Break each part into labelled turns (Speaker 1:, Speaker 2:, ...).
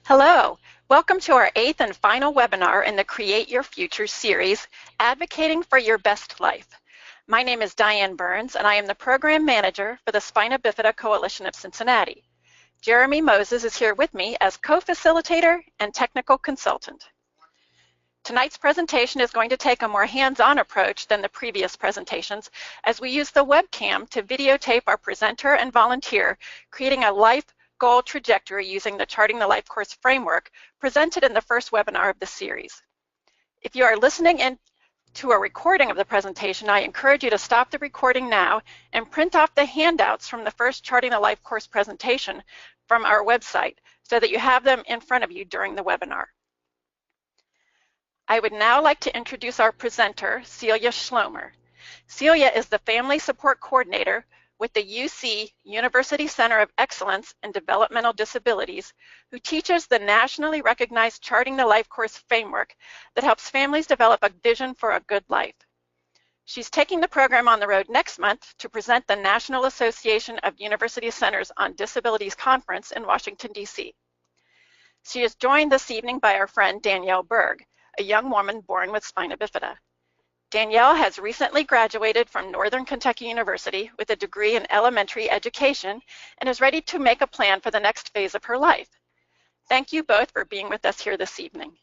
Speaker 1: Hello, welcome to our 8th and final webinar in the Create Your Future series, Advocating for Your Best Life. My name is Diane Burns and I am the Program Manager for the Spina Bifida Coalition of Cincinnati. Jeremy Moses is here with me as co-facilitator and technical consultant. Tonight's presentation is going to take a more hands-on approach than the previous presentations as we use the webcam to videotape our presenter and volunteer, creating a life goal trajectory using the Charting the Life Course framework presented in the first webinar of the series. If you are listening in to a recording of the presentation, I encourage you to stop the recording now and print off the handouts from the first Charting the Life Course presentation from our website so that you have them in front of you during the webinar. I would now like to introduce our presenter, Celia Schlomer. Celia is the Family Support Coordinator with the UC University Center of Excellence in Developmental Disabilities, who teaches the nationally recognized Charting the Life Course framework that helps families develop a vision for a good life. She's taking the program on the road next month to present the National Association of University Centers on Disabilities Conference in Washington, D.C. She is joined this evening by our friend Danielle Berg, a young woman born with spina bifida. Danielle has recently graduated from Northern Kentucky University with a degree in elementary education and is ready to make a plan for the next phase of her life. Thank you both for being with us here this evening.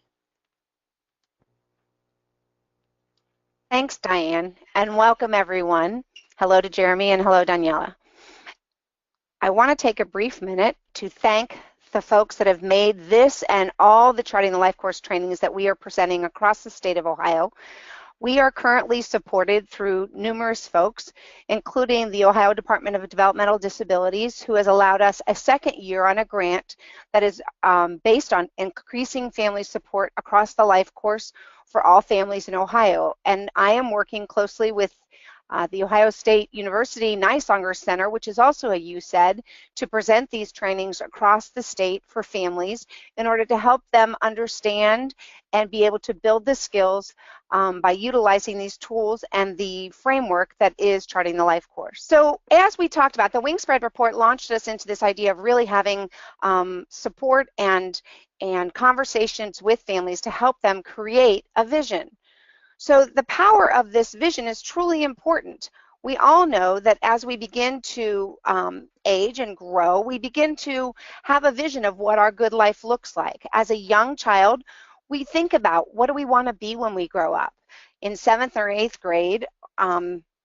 Speaker 2: Thanks, Diane, and welcome everyone. Hello to Jeremy and hello, Daniela. I want to take a brief minute to thank the folks that have made this and all the Charting the Life Course trainings that we are presenting across the state of Ohio. We are currently supported through numerous folks, including the Ohio Department of Developmental Disabilities, who has allowed us a second year on a grant that is based on increasing family support across the life course for all families in Ohio. And I am working closely with the Ohio State University Nysonger Center, which is also a UCED, to present these trainings across the state for families in order to help them understand and be able to build the skills by utilizing these tools and the framework that is Charting the Life Course. So as we talked about, the Wingspread report launched us into this idea of really having support and conversations with families to help them create a vision. So the power of this vision is truly important. We all know that as we begin to age and grow, we begin to have a vision of what our good life looks like. As a young child, we think about what do we want to be when we grow up. In 7th or 8th grade,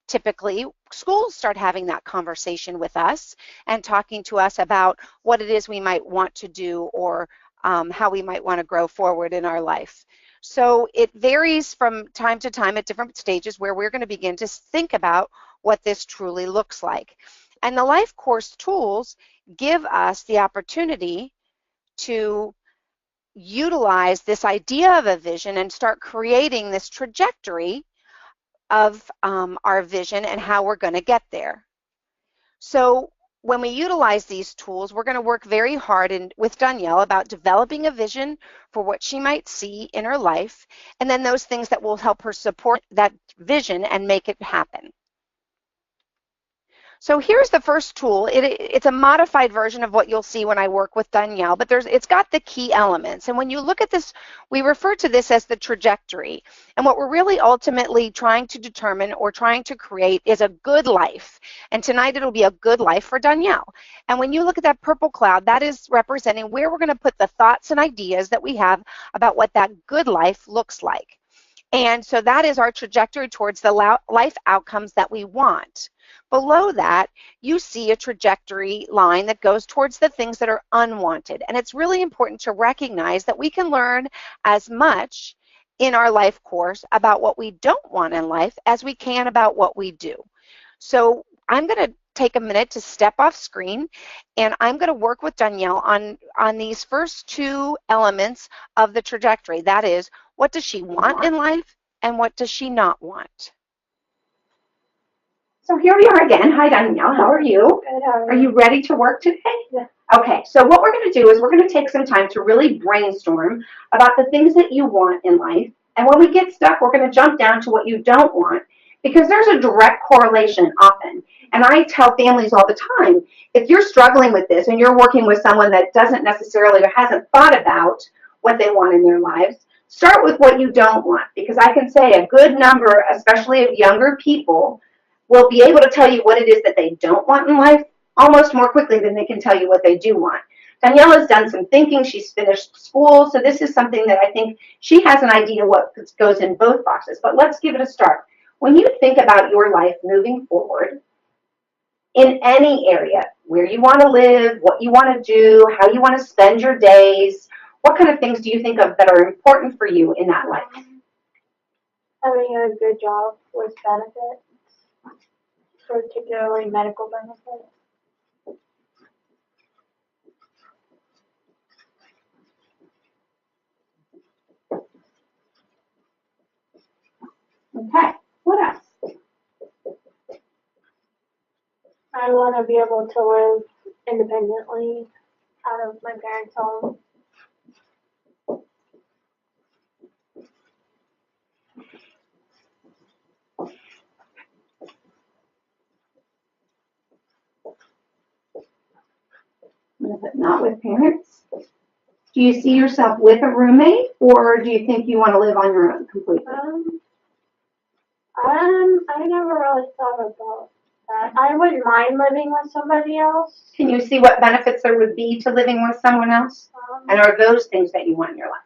Speaker 2: typically, schools start having that conversation with us and talking to us about what it is we might want to do or how we might want to grow forward in our life. So it varies from time to time at different stages where we're going to begin to think about what this truly looks like. And the Life Course tools give us the opportunity to utilize this idea of a vision and start creating this trajectory of our vision and how we're going to get there. So when we utilize these tools, we're going to work very hard with Danielle about developing a vision for what she might see in her life, and then those things that will help her support that vision and make it happen. So here's the first tool. It's a modified version of what you'll see when I work with Danielle, but it's got the key elements. And when you look at this, we refer to this as the trajectory. And what we're really ultimately trying to determine or trying to create is a good life. And tonight it'll be a good life for Danielle. And when you look at that purple cloud, that is representing where we're going to put the thoughts and ideas that we have about what that good life looks like. And so that is our trajectory towards the life outcomes that we want. Below that, you see a trajectory line that goes towards the things that are unwanted. And it's really important to recognize that we can learn as much in our life course about what we don't want in life as we can about what we do. So I'm going to take a minute to step off screen, and I'm going to work with Danielle on these first two elements of the trajectory. That is, what does she want in life and what does she not want? So here we are again. Hi, Danielle. How are you?
Speaker 3: Good. How are you?
Speaker 2: Are you ready to work today?
Speaker 3: Yeah.
Speaker 2: Okay, so what we're going to do is we're going to take some time to really brainstorm about the things that you want in life. And when we get stuck, we're going to jump down to what you don't want. because there's a direct correlation often. And I tell families all the time, if you're struggling with this and you're working with someone that doesn't necessarily or hasn't thought about what they want in their lives, start with what you don't want, because I can say a good number, especially of younger people, will be able to tell you what it is that they don't want in life almost more quickly than they can tell you what they do want. Daniela's done some thinking. She's finished school, so this is something that I think she has an idea what goes in both boxes. But let's give it a start. When you think about your life moving forward, in any area, where you want to live, what you want to do, how you want to spend your days, what kind of things do you think of that are important for you in that life?
Speaker 3: Having a good job with benefits, particularly medical benefits.
Speaker 2: Okay, what else?
Speaker 3: I want to be able to live independently out of my parents' home.
Speaker 2: Not with parents. Do you see yourself with a roommate, or do you think you want to live on your own completely?
Speaker 3: I never really thought about that. I wouldn't mind living with somebody else.
Speaker 2: Can you see what benefits there would be to living with someone else? And are those things that you want in your life?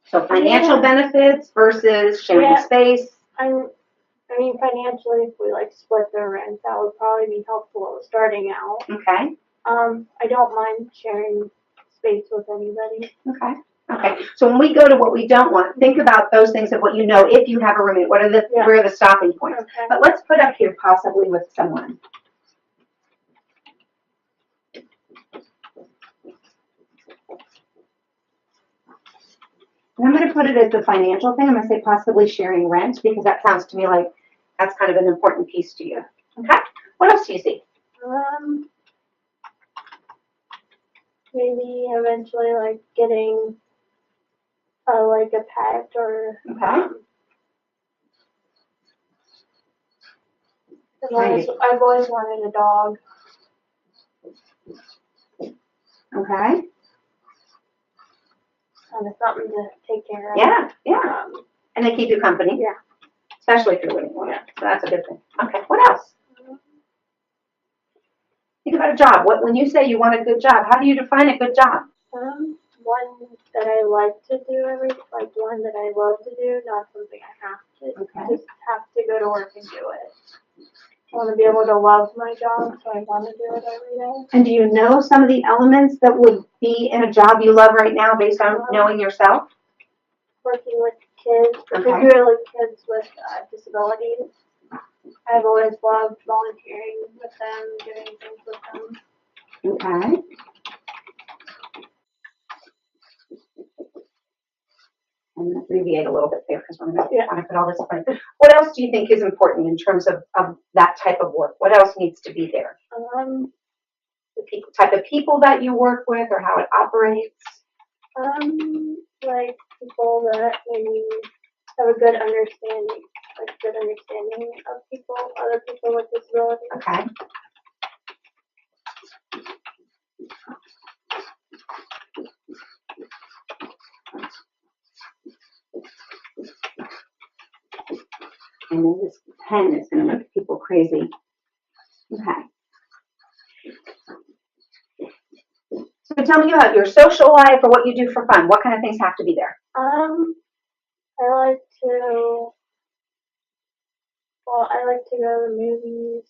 Speaker 2: So financial benefits versus sharing space.
Speaker 3: I mean, financially, if we like split the rent, that would probably be helpful starting out.
Speaker 2: Okay.
Speaker 3: I don't mind sharing space with anybody.
Speaker 2: Okay. Okay. So when we go to what we don't want, think about those things of what you know. If you have a roommate, what are where are the stopping points?
Speaker 3: Okay.
Speaker 2: But let's put up here possibly with someone. And I'm going to put it as the financial thing. I'm going to say possibly sharing rent, because that sounds to me like that's kind of an important piece to you. Okay. What else do you see?
Speaker 3: Maybe eventually like getting like a pet or.
Speaker 2: Okay.
Speaker 3: I've always wanted a dog.
Speaker 2: Okay.
Speaker 3: Kind of something to take care of.
Speaker 2: Yeah, yeah. And they keep you company.
Speaker 3: Yeah.
Speaker 2: Especially if you're living alone. Yeah. So that's a good thing. Okay. What else? Think about a job. When you say you want a good job, how do you define a good job?
Speaker 3: One that I like to do one that I love to do, not something I have to.
Speaker 2: Okay.
Speaker 3: Just have to go to work and do it. I want to be able to love my job, so I want to do it every day.
Speaker 2: And do you know some of the elements that would be in a job you love right now based on knowing yourself?
Speaker 3: Working with kids, particularly kids with disabilities. I've always loved volunteering with them, doing things with them.
Speaker 2: Okay. I'm going to abbreviate a little bit there because we're going to put all this in. What else do you think is important in terms of that type of work? What else needs to be there? The type of people that you work with, or how it operates?
Speaker 3: Like people that maybe have a good understanding of people, other people with disabilities.
Speaker 2: Okay. I know this pen is going to make people crazy. Okay. So tell me about your social life or what you do for fun. What kind of things have to be there?
Speaker 3: I like to go to the movies.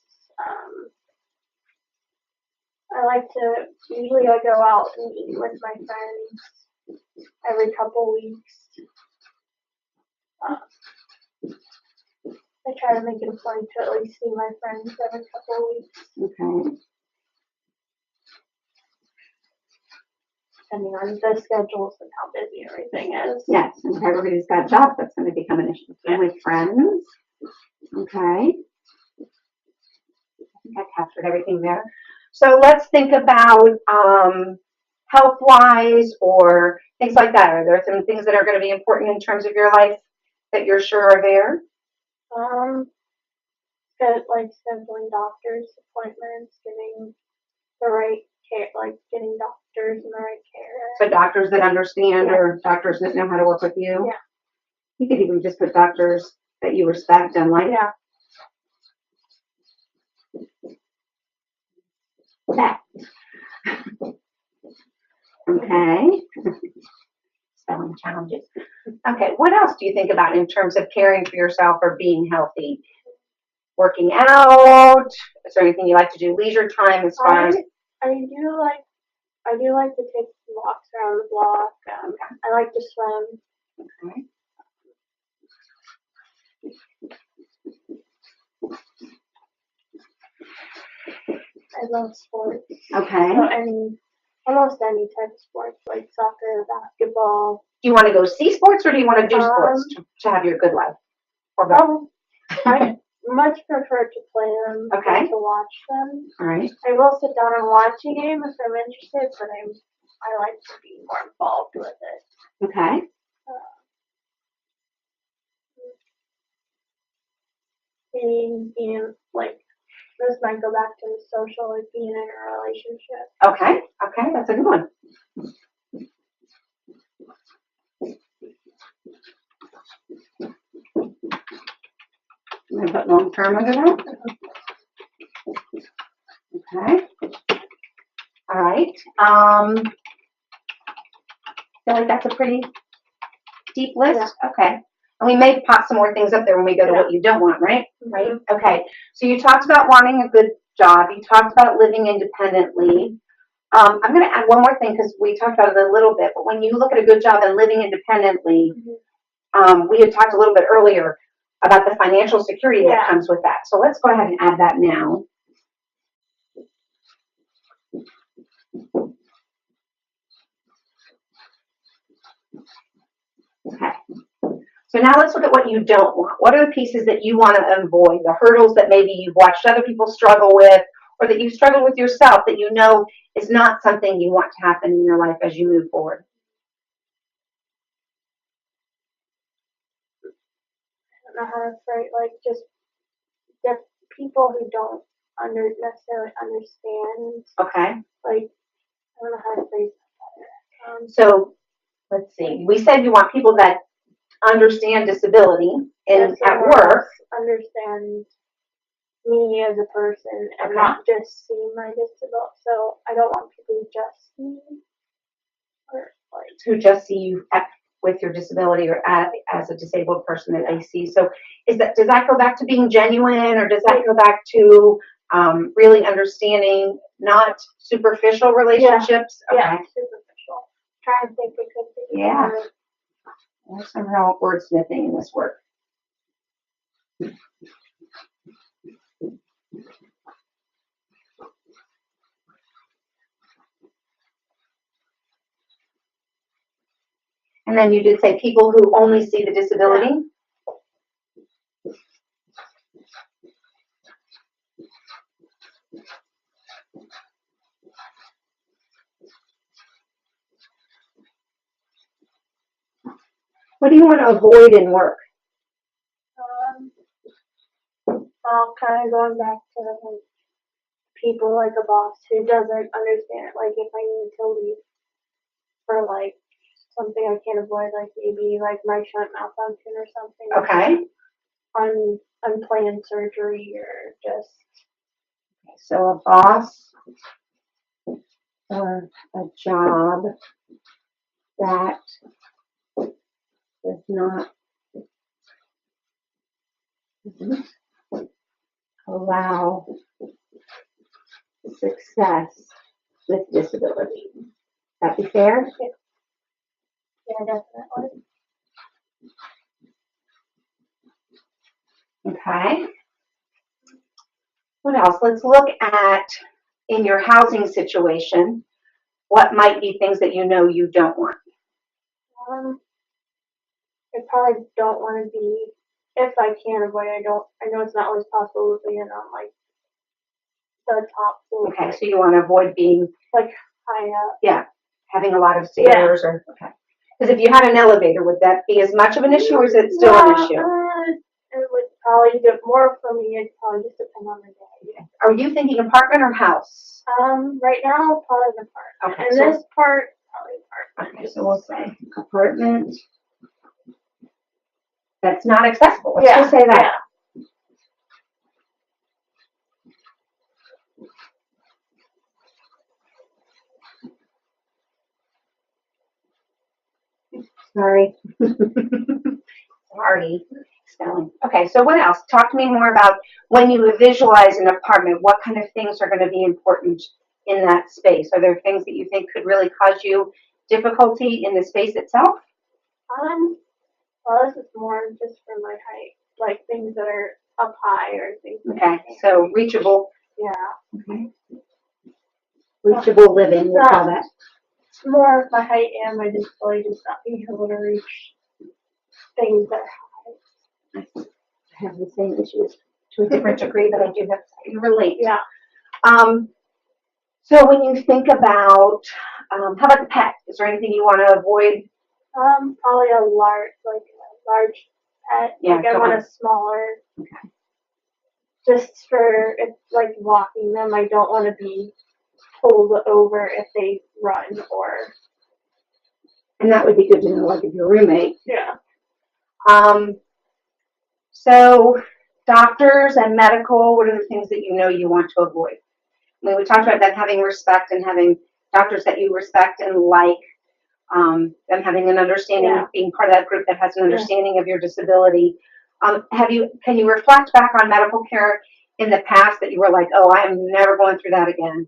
Speaker 3: Usually I go out and eat with my friends every couple weeks. I try to make it a point to at least see my friends every couple weeks.
Speaker 2: Okay.
Speaker 3: Depending on the schedules and how busy everything is.
Speaker 2: Yes, and if everybody's got jobs, that's going to become an issue. And with friends. Okay. I think I captured everything there. So let's think about health-wise or things like that. Are there some things that are going to be important in terms of your life that you're sure are there?
Speaker 3: Get like scheduling doctor's appointments, getting the right care, like getting doctors in the right care.
Speaker 2: So doctors that understand or doctors that know how to work with you?
Speaker 3: Yeah.
Speaker 2: You could even just put doctors that you respect and like.
Speaker 3: Yeah.
Speaker 2: That. Okay. Spelling challenges. Okay, what else do you think about in terms of caring for yourself or being healthy? Working out? Is there anything you like to do leisure time as far as?
Speaker 3: I do like to take walks around the block. I like to swim.
Speaker 2: Okay.
Speaker 3: I love sports.
Speaker 2: Okay.
Speaker 3: So almost any type of sports, like soccer, basketball.
Speaker 2: Do you want to go see sports or do you want to do sports to have your good life? Or both?
Speaker 3: I much prefer to play them than to watch them.
Speaker 2: All right.
Speaker 3: I will sit down and watch a game if I'm interested, but I like to be more involved with it.
Speaker 2: Okay.
Speaker 3: Being like, this might go back to the social, like being in a relationship.
Speaker 2: Okay. Okay, that's a good one. I'm going to put long term under that. Okay. All right. I feel like that's a pretty deep list.
Speaker 3: Yeah.
Speaker 2: Okay. And we may pop some more things up there when we go to what you don't want, right?
Speaker 3: Mm-hmm.
Speaker 2: Right. Okay. So you talked about wanting a good job. You talked about living independently. I'm going to add one more thing because we talked about it a little bit. But when you look at a good job and living independently, we had talked a little bit earlier about the financial security that comes with that. So let's go ahead and add that now. Okay. So now let's look at what you don't want. What are the pieces that you want to avoid? The hurdles that maybe you've watched other people struggle with, or that you struggle with yourself that you know is not something you want to happen in your life as you move forward.
Speaker 3: I don't know how to phrase, like, just the people who don't necessarily understand.
Speaker 2: Okay.
Speaker 3: Like, I don't know how to phrase that.
Speaker 2: So let's see. We said you want people that understand disability at work.
Speaker 3: Understand me as a person and not just see my disability. So I don't want people who just see me. Or like
Speaker 2: who just see you with your disability or as a disabled person that they see. So does that go back to being genuine, or does that go back to really understanding, not superficial relationships?
Speaker 3: Yeah, superficial. Trying to think of good things.
Speaker 2: Yeah. There's some real wordsmithing in this work. And then you did say people who only see the disability? What do you want to avoid in work?
Speaker 3: Kind of going back to like people like a boss who doesn't understand. Like if I need to leave for like something I can't avoid, like maybe like my shunt malfunction or something.
Speaker 2: Okay.
Speaker 3: Unplanned surgery or just.
Speaker 2: So a boss or a job that does not allow success with disability. That be fair?
Speaker 3: Yeah, definitely.
Speaker 2: Okay. What else? Let's look at, in your housing situation, what might be things that you know you don't want?
Speaker 3: I probably don't want to be, if I can avoid it, I know it's not always possible being on like the top floor.
Speaker 2: Okay, so you want to avoid being
Speaker 3: like high up.
Speaker 2: Yeah, having a lot of stairs or, okay. Because if you had an elevator, would that be as much of an issue, or is it still an issue?
Speaker 3: It would probably get more for me. It'd probably just depend on the day.
Speaker 2: Are you thinking apartment or house?
Speaker 3: Right now, probably the part.
Speaker 2: Okay,
Speaker 3: And
Speaker 2: so,
Speaker 3: this part, probably apartment.
Speaker 2: okay, so we'll say apartment. That's not accessible. Let's
Speaker 3: Yeah,
Speaker 2: just say that. Sorry. Sorry. Spelling. Okay, so what else? Talk to me more about when you visualize an apartment, what kind of things are going to be important in that space? Are there things that you think could really cause you difficulty in the space itself?
Speaker 3: Well, this is more just for my height, like things that are up high or things.
Speaker 2: Okay, so reachable.
Speaker 3: Yeah.
Speaker 2: Okay. Reachable living, we'll call that.
Speaker 3: More of my height and my disability, just not being able to reach things that are high.
Speaker 2: I have the same issues to a different degree, but I do have to relate.
Speaker 3: Yeah.
Speaker 2: So when you think about, how about the pet? Is there anything you want to avoid?
Speaker 3: Probably a large pet.
Speaker 2: Yeah,
Speaker 3: like I want a smaller.
Speaker 2: Okay.
Speaker 3: Just for it's like walking them. I don't want to be pulled over if they run or.
Speaker 2: And that would be good to know, like if your roommate.
Speaker 3: Yeah.
Speaker 2: So doctors and medical, what are the things that you know you want to avoid? I mean, we talked about that having respect and having doctors that you respect and like, them having an understanding, being part of that group that has an understanding of your disability. Can you reflect back on medical care in the past that you were like, oh, I am never going through that again?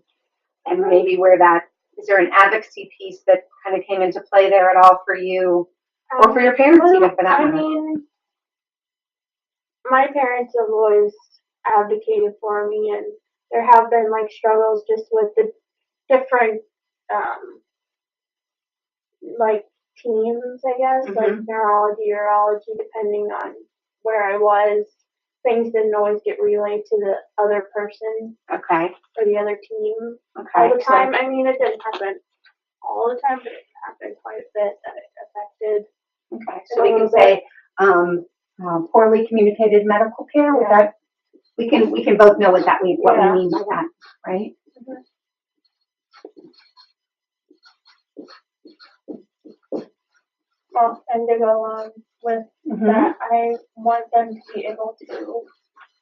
Speaker 2: And maybe is there an advocacy piece that kind of came into play there at all for you or for your parents even for that matter?
Speaker 3: I mean, my parents have always advocated for me, and there have been like struggles just with the different like teams, I guess, like neurology, urology, depending on where I was. Things didn't always get relayed to the other person.
Speaker 2: Okay.
Speaker 3: Or the other team.
Speaker 2: Okay.
Speaker 3: All the time. I mean, it didn't happen all the time, but it happened quite a bit that it affected.
Speaker 2: Okay. So we can say poorly communicated medical care. With that, we can both know what we mean by that, right?
Speaker 3: Mm-hmm. Well, and to go along with that, I want them to be able to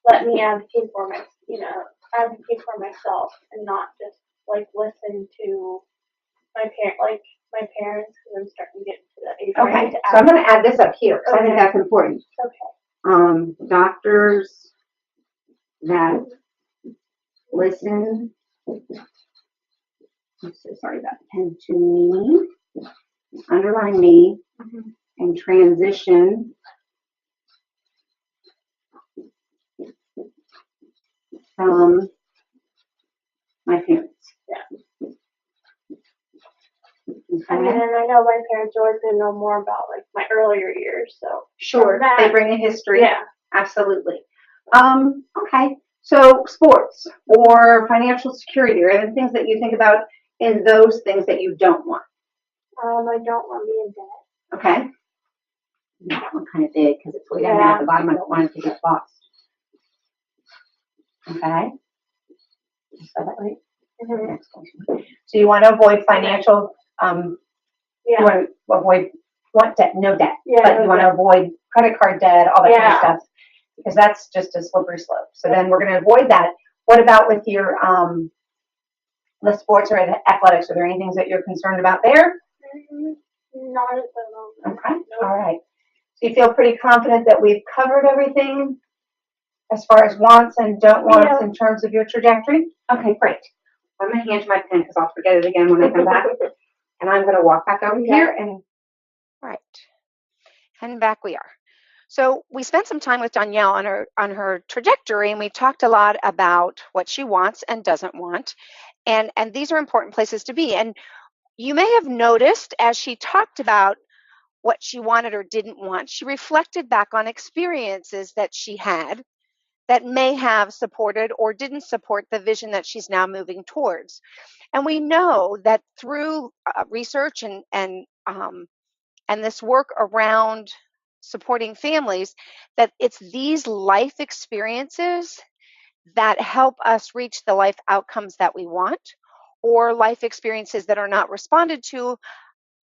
Speaker 3: let me advocate for myself and not just like listen to my parents, because I'm starting to get to the age.
Speaker 2: Okay, so I'm going to add this up here because I think that's important.
Speaker 3: Okay.
Speaker 2: Doctors that listen. I'm so sorry about pen to me. Underline me and transition from my parents.
Speaker 3: Yeah.
Speaker 2: Okay.
Speaker 3: I mean, and I know my parents always didn't know more about like my earlier years, so.
Speaker 2: Sure, they bring a history.
Speaker 3: Yeah.
Speaker 2: Absolutely. Okay. So sports or financial security or other things that you think about in those things that you don't want.
Speaker 3: I don't want to be in debt.
Speaker 2: Okay. That one kind of big because it's way down at the bottom. I don't want it to get lost. Okay. So that right? So you want to avoid financial. You want to avoid debt, no debt, but you want to avoid credit card debt, all that kind of stuff, because that's just a slippery slope. So then we're going to avoid that. What about with your the sports or the athletics? Are there any things that you're concerned about there?
Speaker 3: Not at the moment.
Speaker 2: Okay. Nope. All right. So you feel pretty confident that we've covered everything as far as wants and don't wants in terms of your trajectory? Okay, great. I'm going to hand you my pen because I'll forget it again when I come back. And I'm going to walk back over here and. Right. And back we are. So we spent some time with Danielle on her trajectory, and we talked a lot about what she wants and doesn't want. And these are important places to be. And you may have noticed as she talked about what she wanted or didn't want, she reflected back on experiences that she had that may have supported or didn't support the vision that she's now moving towards. And we know that through research and and this work around supporting families, that it's these life experiences that help us reach the life outcomes that we want, or life experiences that are not responded to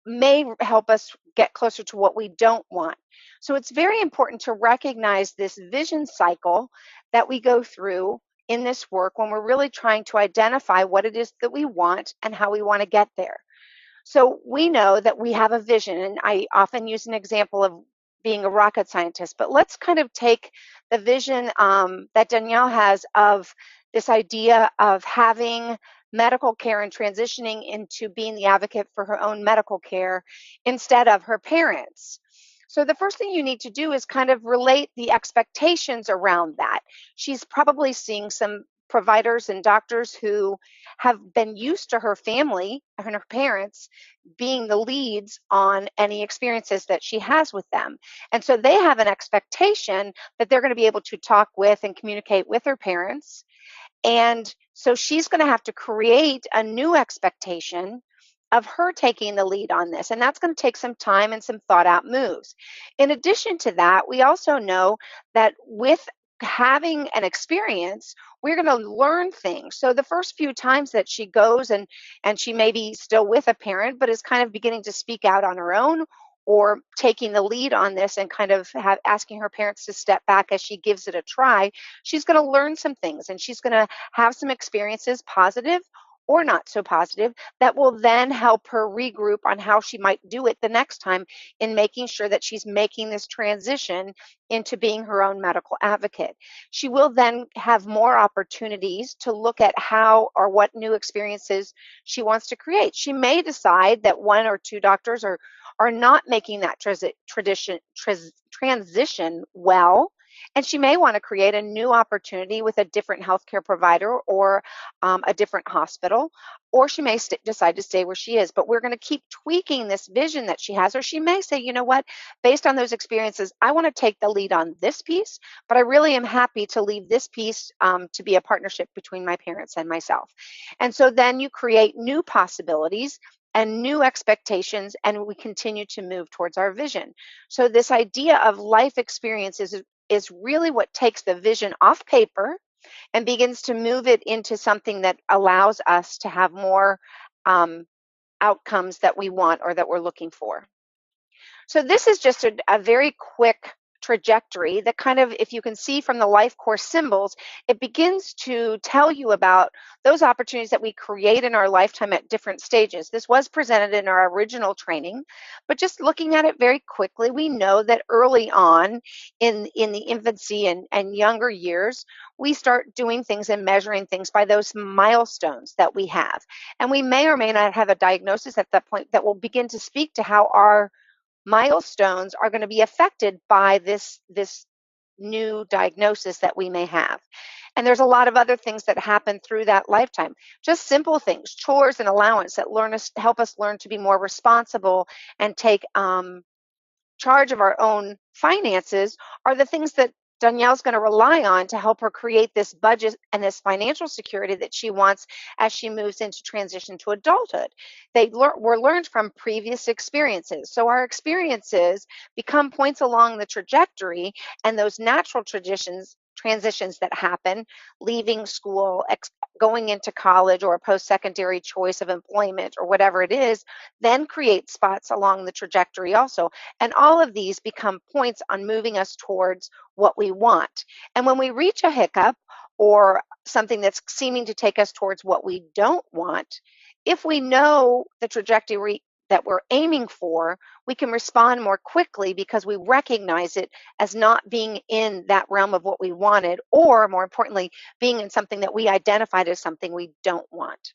Speaker 2: may help us get closer to what we don't want. So it's very important to recognize this vision cycle that we go through in this work when we're really trying to identify what it is that we want and how we want to get there. So we know that we have a vision, and I often use an example of being a rocket scientist, but let's kind of take the vision that Danielle has of this idea of having medical care and transitioning into being the advocate for her own medical care instead of her parents. So the first thing you need to do is kind of relate the expectations around that. She's probably seeing some providers and doctors who have been used to her family and her parents being the leads on any experiences that she has with them. And so they have an expectation that they're going to be able to talk with and communicate with her parents. And so she's going to have to create a new expectation of her taking the lead on this. And that's going to take some time and some thought out moves. In addition to that, we also know that with having an experience, we're going to learn things. So the first few times that she goes and she may be still with a parent, but is kind of beginning to speak out on her own, or taking the lead on this and kind of asking her parents to step back as she gives it a try, she's going to learn some things, and she's going to have some experiences, positive or not so positive, that will then help her regroup on how she might do it the next time in making sure that she's making this transition into being her own medical advocate. She will then have more opportunities to look at how or what new experiences she wants to create. She may decide that one or two doctors are not making that transition well, and she may want to create a new opportunity with a different healthcare provider or a different hospital, or she may decide to stay where she is. But we're going to keep tweaking this vision that she has, or she may say, you know what, based on those experiences, I want to take the lead on this piece, but I really am happy to leave this piece to be a partnership between my parents and myself. And so then you create new possibilities and new expectations, and we continue to move towards our vision. So this idea of life experiences is really what takes the vision off paper and begins to move it into something that allows us to have more outcomes that we want or that we're looking for. So this is just a very quick trajectory that kind of, if you can see from the life course symbols, it begins to tell you about those opportunities that we create in our lifetime at different stages. This was presented in our original training, but just looking at it very quickly, we know that early on in the infancy and younger years, we start doing things and measuring things by those milestones that we have. And we may or may not have a diagnosis at that point that will begin to speak to how our milestones are going to be affected by this new diagnosis that we may have. And there's a lot of other things that happen through that lifetime. Just simple things, chores and allowance that help us learn to be more responsible and take charge of our own finances are the things that Danielle's going to rely on to help her create this budget and this financial security that she wants as she moves into transition to adulthood. They were learned from previous experiences. So our experiences become points along the trajectory, and those natural transitions that happen, leaving school, going into college or a post-secondary choice of employment or whatever it is, then create spots along the trajectory also. And all of these become points on moving us towards what we want. And when we reach a hiccup or something that's seeming to take us towards what we don't want, if we know the trajectory that we're aiming for, we can respond more quickly because we recognize it as not being in that realm of what we wanted, or more importantly, being in something that we identified as something we don't want.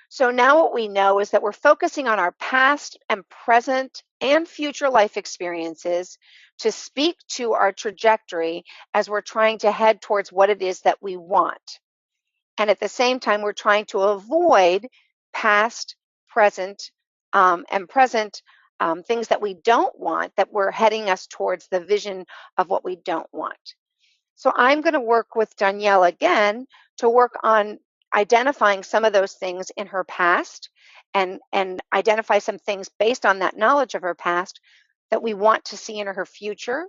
Speaker 2: So now what we know is that we're focusing on our past and present and future life experiences to speak to our trajectory as we're trying to head towards what it is that we want. And at the same time, we're trying to avoid past, present, things that we don't want, that we're heading us towards the vision of what we don't want. So I'm going to work with Danielle again to work on identifying some of those things in her past and identify some things based on that knowledge of her past that we want to see in her future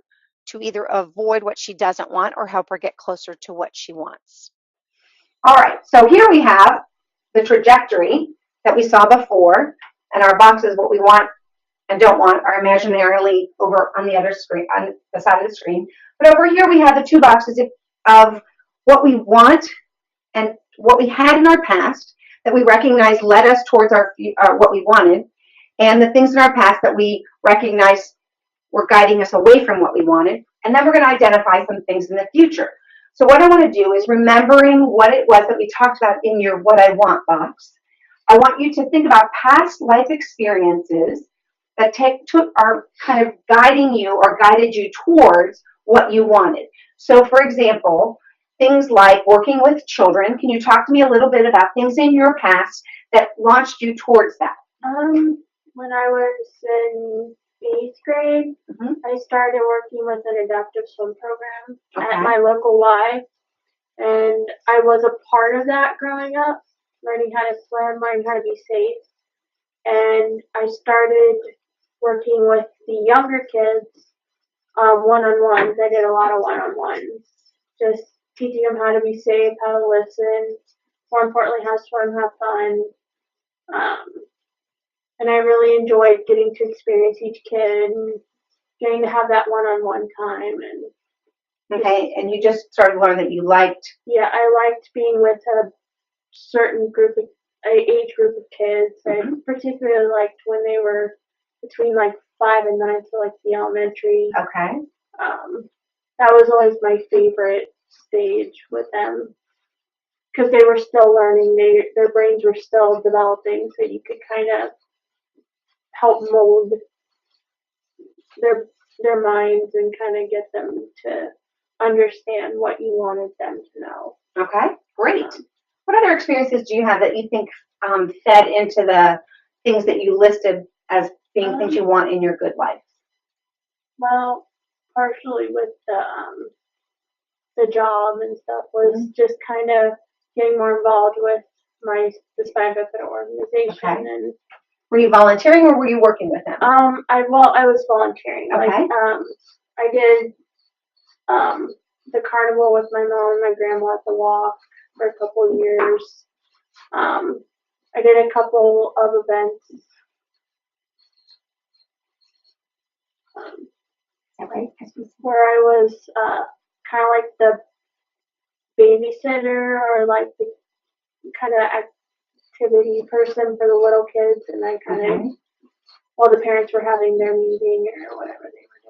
Speaker 2: to either avoid what she doesn't want or help her get closer to what she wants. All right, so here we have the trajectory that we saw before, and our boxes, what we want and don't want, are imaginarily over on the other screen, on the side of the screen. But over here we have the two boxes of what we want and what we had in our past that we recognize led us towards our what we wanted, and the things in our past that we recognize were guiding us away from what we wanted. And then we're going to identify some things in the future. So what I want to do is, remembering what it was that we talked about in your what I want box, I want you to think about past life experiences that are kind of guiding you or guided you towards what you wanted. So for example, things like working with children. Can you talk to me a little bit about things in your past that launched you towards that?
Speaker 3: When I was in 8th grade, I started working with an adaptive swim program at my local Y, and I was a part of that growing up, learning how to swim, learning how to be safe, and I started working with the younger kids one-on-ones. I did a lot of one-on-ones, just teaching them how to be safe, how to listen, more importantly, how to swim, have fun. And I really enjoyed getting to experience each kid and getting to have that one-on-one time.
Speaker 2: Okay, and you just started to learn that you liked.
Speaker 3: Yeah, I liked being with a certain age group of kids. I particularly liked when they were between like 5 and 9, so like the elementary.
Speaker 2: Okay.
Speaker 3: That was always my favorite stage with them, because they were still learning. Their brains were still developing, so you could kind of help mold their minds and kind of get them to understand what you wanted them to know.
Speaker 2: Okay, great. What other experiences do you have that you think fed into the things that you listed as being things you want in your good life?
Speaker 3: Well, partially with the job and stuff was just kind of getting more involved with the Spina Bifida organization.
Speaker 2: Okay.
Speaker 3: And
Speaker 2: were you volunteering or were you working with them?
Speaker 3: I was volunteering.
Speaker 2: Okay.
Speaker 3: Like, I did the carnival with my mom and my grandma at the walk for a couple of years. I did a couple of events. Where I was kind of like the babysitter or like the kind of activity person for the little kids, and I kind of, while the parents were having their meeting or whatever they were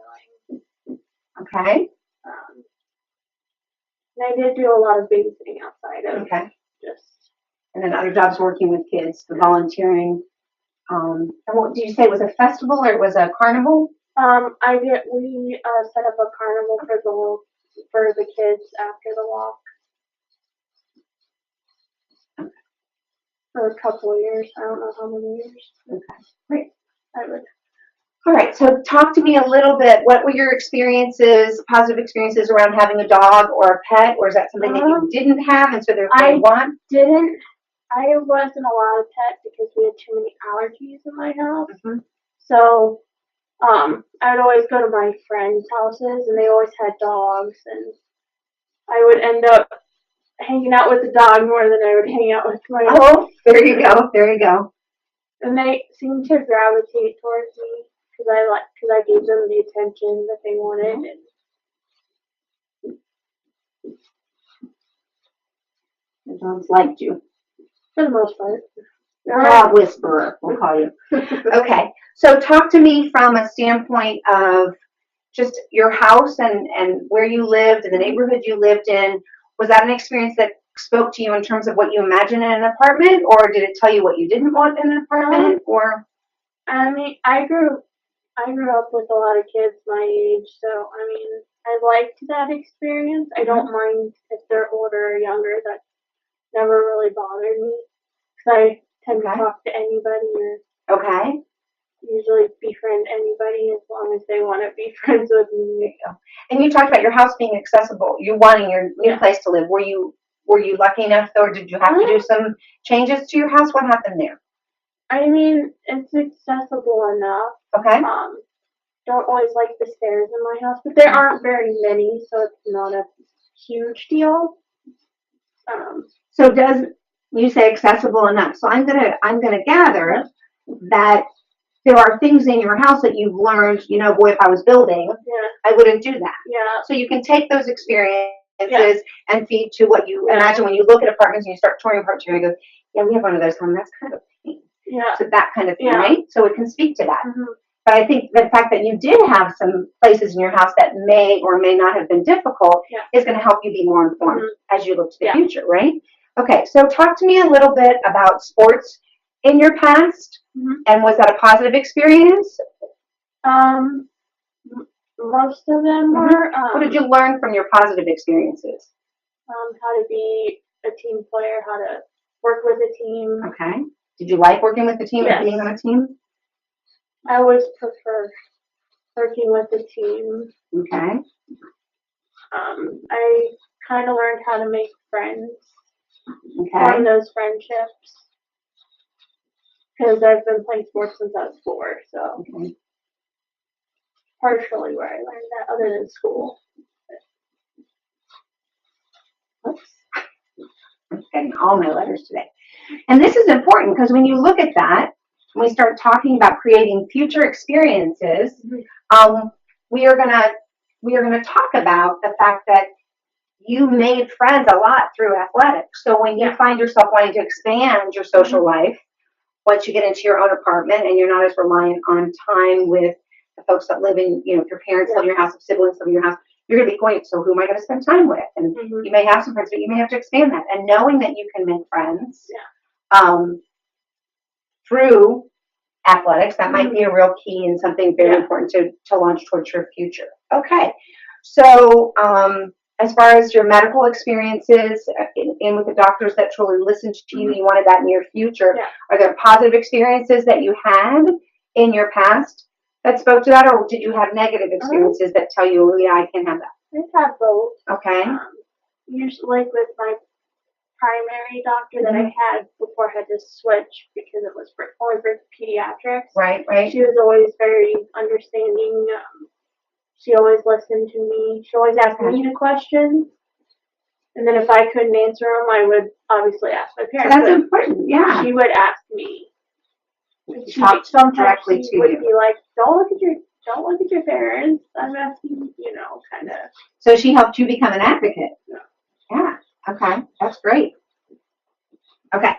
Speaker 3: doing.
Speaker 2: Okay.
Speaker 3: And I did do a lot of babysitting outside of just.
Speaker 2: And then other jobs working with kids, the volunteering. And what did you say, it was a festival or it was a carnival?
Speaker 3: We set up a carnival for the kids after the walk. For a couple of years. I don't know how many years.
Speaker 2: Okay, great.
Speaker 3: I would.
Speaker 2: All right, so talk to me a little bit. What were your experiences, positive experiences around having a dog or a pet, or is that something that you didn't have and so therefore you want?
Speaker 3: I wasn't allowed a pet because we had too many allergies in my house. So I would always go to my friends' houses, and they always had dogs, and I would end up hanging out with the dog more than I would hang out with my own.
Speaker 2: Oh, there you go. There you go.
Speaker 3: And they seemed to gravitate towards me because I gave them the attention that they wanted. And
Speaker 2: the dogs liked you.
Speaker 3: For the most part.
Speaker 2: Dog whisperer, we'll call you. Okay, so talk to me from a standpoint of just your house and where you lived and the neighborhood you lived in. Was that an experience that spoke to you in terms of what you imagined in an apartment, or did it tell you what you didn't want in an apartment? Or
Speaker 3: I mean, I grew up with a lot of kids my age, so I mean, I liked that experience. I don't mind if they're older or younger. That never really bothered me, because I tend to talk to anybody or usually befriend anybody as long as they want to be friends with me.
Speaker 2: And you talked about your house being accessible. You wanting your new place to live. Were you lucky enough, or did you have to do some changes to your house? What happened there?
Speaker 3: I mean, it's accessible enough.
Speaker 2: Okay.
Speaker 3: Don't always like the stairs in my house, but there aren't very many, so it's not a huge deal.
Speaker 2: So does you say accessible enough? So I'm gonna gather that there are things in your house that you've learned. You know, boy, if I was building,
Speaker 3: Yeah,
Speaker 2: I wouldn't do that.
Speaker 3: yeah,
Speaker 2: So you can take those experiences and feed to what you imagine when you look at apartments and you start touring apartments. You're gonna go, yeah, we have one of those home. That's kind of a pain.
Speaker 3: yeah.
Speaker 2: So that kind of thing,
Speaker 3: Yeah.
Speaker 2: right? So it can speak to that.
Speaker 3: Mhm.
Speaker 2: But I think the fact that you did have some places in your house that may or may not have been difficult
Speaker 3: Yeah.
Speaker 2: is going to help you be more informed as you look to the
Speaker 3: Yeah.
Speaker 2: future, right? Okay, so talk to me a little bit about sports in your past, and was that a positive experience?
Speaker 3: Most of them were.
Speaker 2: What did you learn from your positive experiences?
Speaker 3: How to be a team player, how to work with a team.
Speaker 2: Okay. Did you like working with the team and
Speaker 3: Yes.
Speaker 2: being on a team?
Speaker 3: I always prefer working with a team.
Speaker 2: Okay.
Speaker 3: I kind of learned how to make friends,
Speaker 2: Okay.
Speaker 3: form those friendships, because I've been playing sports since I was 4, so
Speaker 2: Okay.
Speaker 3: partially where I learned that, other than school.
Speaker 2: Oops. I'm getting all my letters today. And this is important because when you look at that, when we start talking about creating future experiences, we are gonna talk about the fact that you made friends a lot through athletics. So when you find yourself wanting to expand your social life, once you get into your own apartment and you're not as reliant on time with the folks that live in, you know, if your parents live in your house, if siblings live in your house, you're going to be going, so who am I going to spend time with? And you may have some friends, but you may have to expand that. And knowing that you can make friends through athletics, that might be a real key and something very important to launch towards your future. Okay. So as far as your medical experiences and with the doctors that truly listened to you, you wanted that in your future, are there positive experiences that you had in your past that spoke to that, or did you have negative experiences that tell you, oh, yeah, I can have that?
Speaker 3: I've had both.
Speaker 2: Okay.
Speaker 3: Usually, like with my primary doctor that I had before I had to switch because it was only for pediatrics.
Speaker 2: Right, right.
Speaker 3: She was always very understanding. She always listened to me. She always asked me the questions. And then if I couldn't answer them, I would obviously ask my parents.
Speaker 2: So that's important, yeah.
Speaker 3: She would ask me.
Speaker 2: She talked directly to
Speaker 3: she would
Speaker 2: you.
Speaker 3: be like, don't look at your parents. I'm asking, you know, kind of.
Speaker 2: So she helped you become an advocate. Yeah. Okay. That's great. Okay.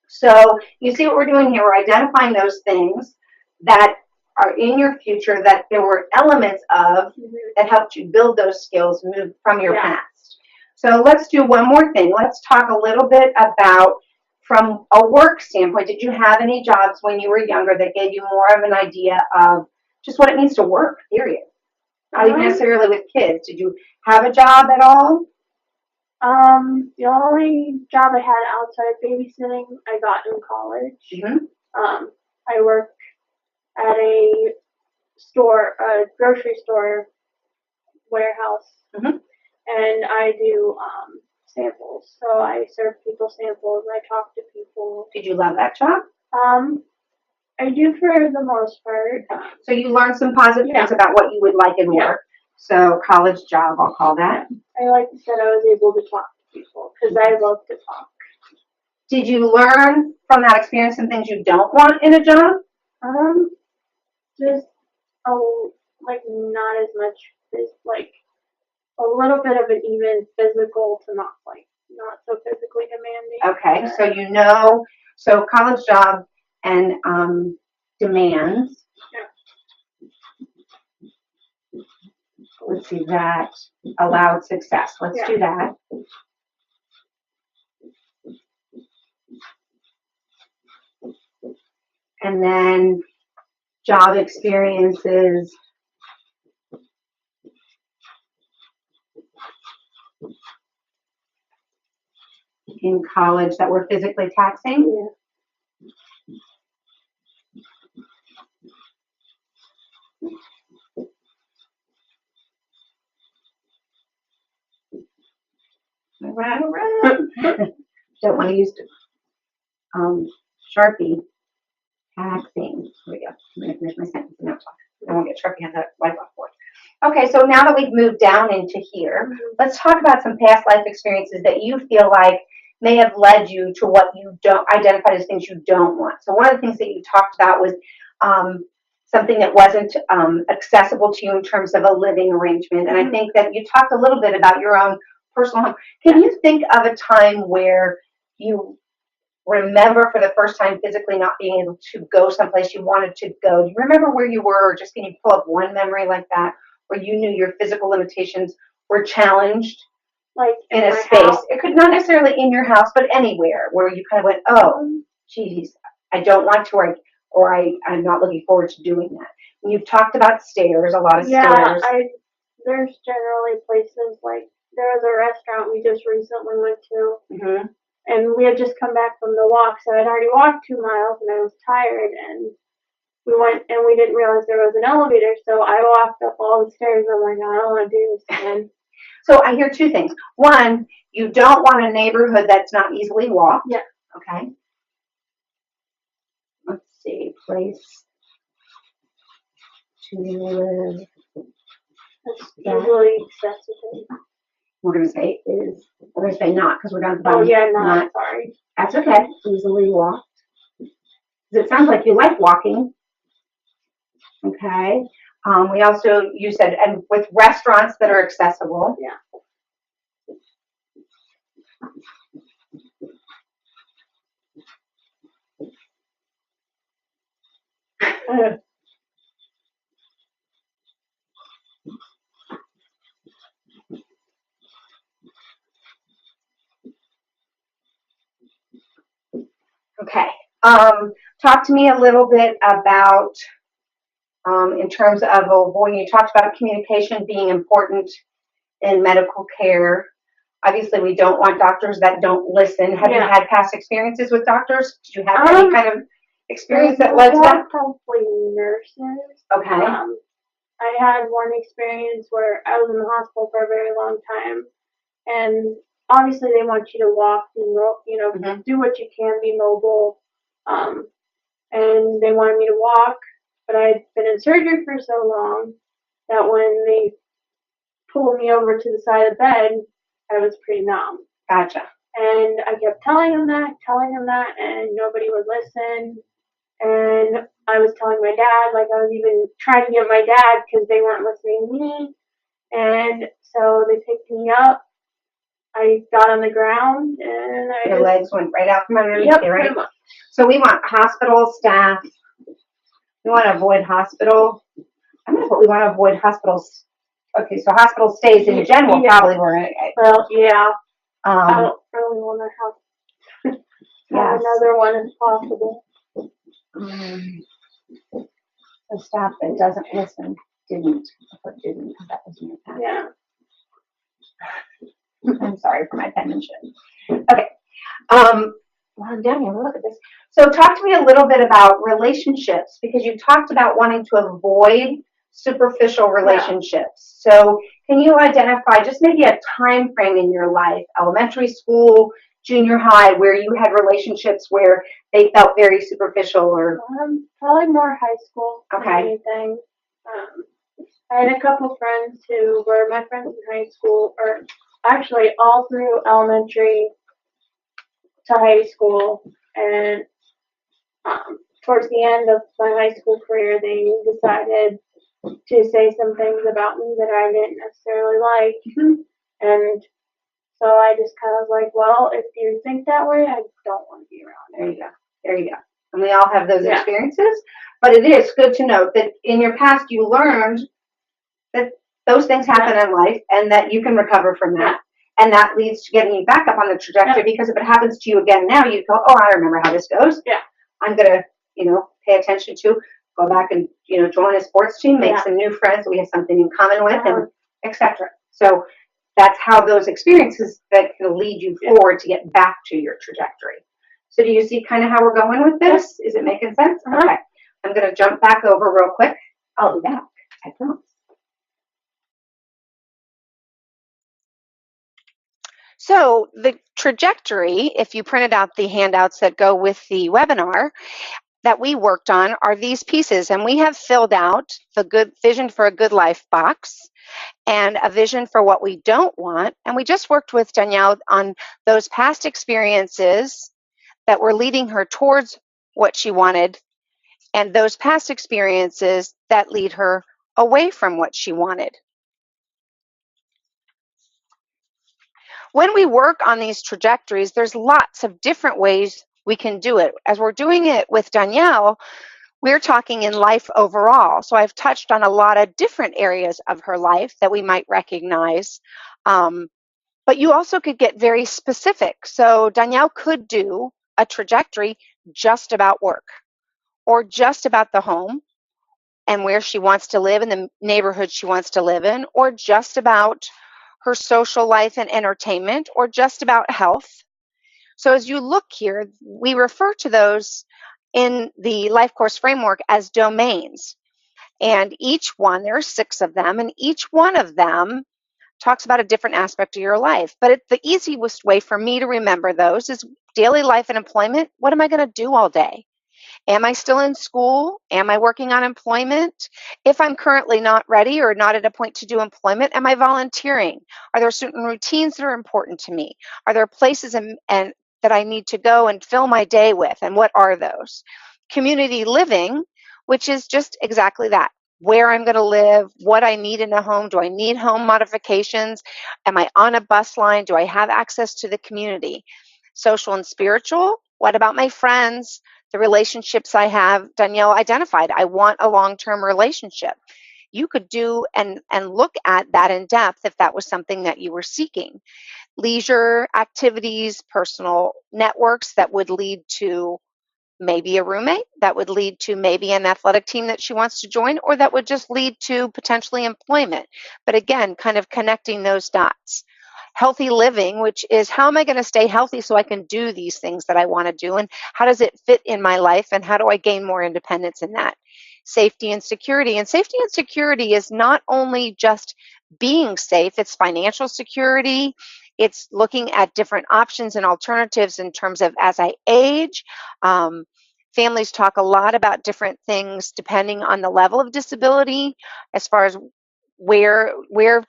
Speaker 2: So you see what we're doing here. We're identifying those things that are in your future that there were elements of that helped you build those skills from your past. So let's do one more thing. Let's talk a little bit about, from a work standpoint, did you have any jobs when you were younger that gave you more of an idea of just what it means to work, period? Not even necessarily with kids. Did you have a job at all?
Speaker 3: The only job I had outside babysitting I got in college. I worked at a grocery store warehouse, and I do samples. So I serve people samples. I talk to people.
Speaker 2: Did you love that job?
Speaker 3: I do for the most part.
Speaker 2: So you learned some positive things about what you would like in work. So college job, I'll call that.
Speaker 3: I like that I was able to talk to people because I love to talk.
Speaker 2: Did you learn from that experience some things you don't want in a job?
Speaker 3: Just not as much as a little bit of an even physical to not so physically demanding.
Speaker 2: Okay, so college job and demands. Let's see, that allowed success. Let's do that. And then job experiences. In college that were physically taxing. All right. Don't want to use Sharpie. Taxing. Here we go. I'm going to finish my sentence and not talk. I won't get Sharpie on the whiteboard board. Okay, so now that we've moved down into here, let's talk about some past life experiences that you feel like may have led you to what you don't identify as things you don't want. So one of the things that you talked about was something that wasn't accessible to you in terms of a living arrangement. And I think that you talked a little bit about your own personal home. Can you think of a time where you remember for the first time physically not being able to go someplace you wanted to go? Do you remember where you were, or just can you pull up one memory like that where you knew your physical limitations were challenged?
Speaker 3: Like
Speaker 2: in a space.
Speaker 3: House.
Speaker 2: It could not necessarily in your house, but anywhere where you kind of went, oh, geez, I don't want to, or I'm not looking forward to doing that. And you've talked about stairs, a lot of stairs.
Speaker 3: There's generally places like there was a restaurant we just recently went to, and we had just come back from the walk, so I'd already walked 2 miles and I was tired, and we went and we didn't realize there was an elevator, so I walked up all the stairs. I'm like, I don't want to do this again.
Speaker 2: So I hear two things. One, you don't want a neighborhood that's not easily walked.
Speaker 3: Yeah.
Speaker 2: Okay. Let's see, place to live.
Speaker 3: That's usually accessible.
Speaker 2: We're going to say not, because we're down at the bottom.
Speaker 3: Oh yeah, not. Sorry.
Speaker 2: That's okay. Easily walked. It sounds like you like walking. Okay. We also, you said, and with restaurants that are accessible.
Speaker 3: Yeah.
Speaker 2: Okay. Talk to me a little bit about, in terms of avoiding, you talked about communication being important in medical care. Obviously, we don't want doctors that don't listen. Have you had past experiences with doctors? Did you have any kind of experience that led to that?
Speaker 3: Probably nurses.
Speaker 2: Okay.
Speaker 3: I had one experience where I was in the hospital for a very long time, and obviously they want you to walk and do what you can, be mobile, and they wanted me to walk, but I had been in surgery for so long that when they pulled me over to the side of the bed, I was pretty numb.
Speaker 2: Gotcha.
Speaker 3: And I kept telling him that, and nobody would listen. And I was telling my dad, like I was even trying to get my dad because they weren't listening to me. And so they picked me up. I got on the ground and
Speaker 2: your legs went right out from underneath you, right?
Speaker 3: Pretty much.
Speaker 2: So we want hospital staff. We want to avoid hospital. I'm going to put we want to avoid hospitals. Okay, so hospital stays in general probably were.
Speaker 3: Well, yeah. I don't really want to have another one if possible.
Speaker 2: The staff that doesn't listen didn't. That was in your past.
Speaker 3: Yeah.
Speaker 2: I'm sorry for my penmanship. Okay. Well, I'm down here. Look at this. So talk to me a little bit about relationships, because you talked about wanting to avoid superficial relationships. Yeah. So can you identify just maybe a time frame in your life, elementary school, junior high, where you had relationships where they felt very superficial? Or
Speaker 3: probably more high school than
Speaker 2: okay.
Speaker 3: anything. I had a couple friends who were my friends in high school, or actually all through elementary to high school, and towards the end of my high school career, they decided to say some things about me that I didn't necessarily like, and so I just kind of was like, well, if you think that way, I don't want to be around.
Speaker 2: There you go. And we all have those experiences, but it is good to note that in your past you learned that those things happen in life and that you can recover from that. And that leads to getting you back up on the trajectory, because if it happens to you again now, you go, oh, I remember how this goes.
Speaker 3: Yeah.
Speaker 2: I'm going to, pay attention to, go back and, join a sports team, make some new friends that we have something in common with, and etc. So that's how those experiences that can lead you forward to get back to your trajectory. So do you see kind of how we're going with this? Is it making sense? Okay. I'm going to jump back over real quick. I'll be back. I promise. So the trajectory, if you printed out the handouts that go with the webinar, that we worked on are these pieces, and we have filled out the good vision for a good life box and a vision for what we don't want. And we just worked with Danielle on those past experiences that were leading her towards what she wanted, and those past experiences that lead her away from what she wanted. When we work on these trajectories, there's lots of different ways we can do it. As we're doing it with Danielle, we're talking in life overall. So I've touched on a lot of different areas of her life that we might recognize. But you also could get very specific. So Danielle could do a trajectory just about work, or just about the home and where she wants to live in the neighborhood she wants to live in, or just about her social life and entertainment, or just about health. So as you look here, we refer to those in the Life Course framework as domains. And each one, there are 6 of them, and each one of them talks about a different aspect of your life. But the easiest way for me to remember those is daily life and employment. What am I going to do all day? Am I still in school? Am I working on employment? If I'm currently not ready or not at a point to do employment, am I volunteering? Are there certain routines that are important to me? Are there places and that I need to go and fill my day with? And what are those? Community living, which is just exactly that. Where I'm going to live, what I need in a home. Do I need home modifications? Am I on a bus line? Do I have access to the community? Social and spiritual. What about my friends? The relationships I have? Danielle identified, I want a long-term relationship. You could do and look at that in depth if that was something that you were seeking. Leisure activities, personal networks that would lead to maybe a roommate, that would lead to maybe an athletic team that she wants to join, or that would just lead to potentially employment. But again, kind of connecting those dots. Healthy living, which is how am I going to stay healthy so I can do these things that I want to do, and how does it fit in my life, and how do I gain more independence in that? Safety and security. And safety and security is not only just being safe, it's financial security. It's looking at different options and alternatives in terms of as I age. Families talk a lot about different things depending on the level of disability, as far as where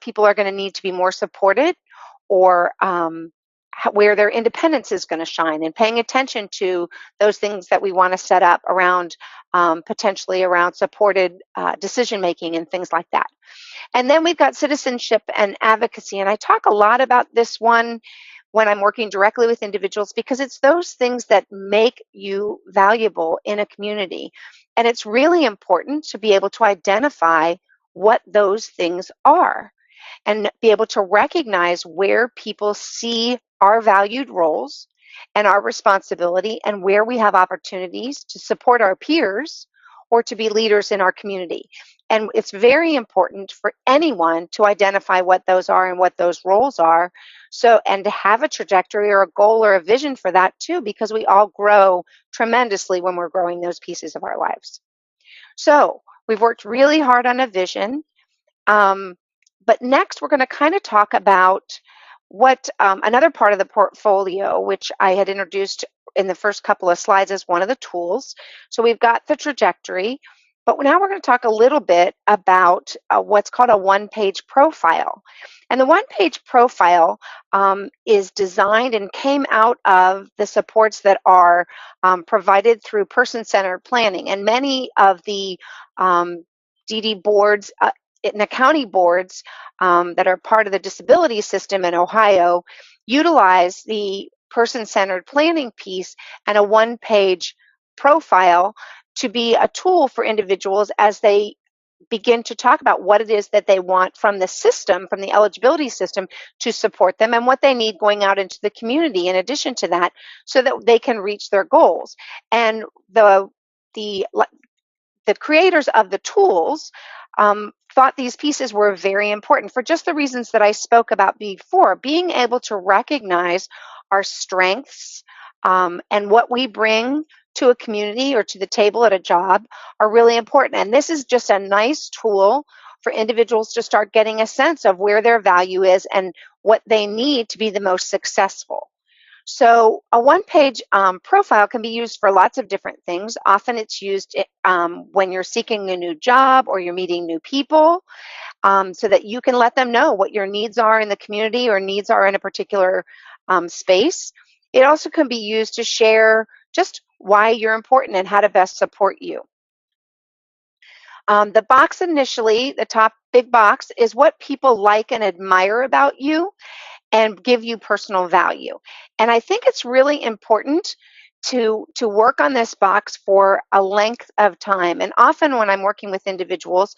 Speaker 2: people are going to need to be more supported, or where their independence is going to shine, and paying attention to those things that we want to set up around potentially around supported decision making and things like that. And then we've got citizenship and advocacy, and I talk a lot about this one when I'm working directly with individuals, because it's those things that make you valuable in a community. And it's really important to be able to identify what those things are and be able to recognize where people see our valued roles and our responsibility, and where we have opportunities to support our peers or to be leaders in our community. And it's very important for anyone to identify what those are and what those roles are. So, and to have a trajectory or a goal or a vision for that too, because we all grow tremendously when we're growing those pieces of our lives. So we've worked really hard on a vision. But next, we're going to kind of talk about what another part of the portfolio, which I had introduced in the first couple of slides as one of the tools. So we've got the trajectory, but now we're going to talk a little bit about what's called a one-page profile. And the one-page profile is designed and came out of the supports that are provided through person-centered planning. And many of the DD boards in the county boards that are part of the disability system in Ohio utilize the person-centered planning piece and a one-page profile to be a tool for individuals as they begin to talk about what it is that they want from the system, from the eligibility system, to support them, and what they need going out into the community in addition to that, so that they can reach their goals. And the creators of the tools thought these pieces were very important for just the reasons that I spoke about before. Being able to recognize our strengths and what we bring to a community or to the table at a job are really important. And this is just a nice tool for individuals to start getting a sense of where their value is and what they need to be the most successful. So a one-page profile can be used for lots of different things. Often it's used when you're seeking a new job or you're meeting new people, so that you can let them know what your needs are in the community or needs are in a particular space. It also can be used to share just why you're important and how to best support you. The box initially, the top big box, is what people like and admire about you and give you personal value. And I think it's really important to work on this box for a length of time. And often when I'm working with individuals,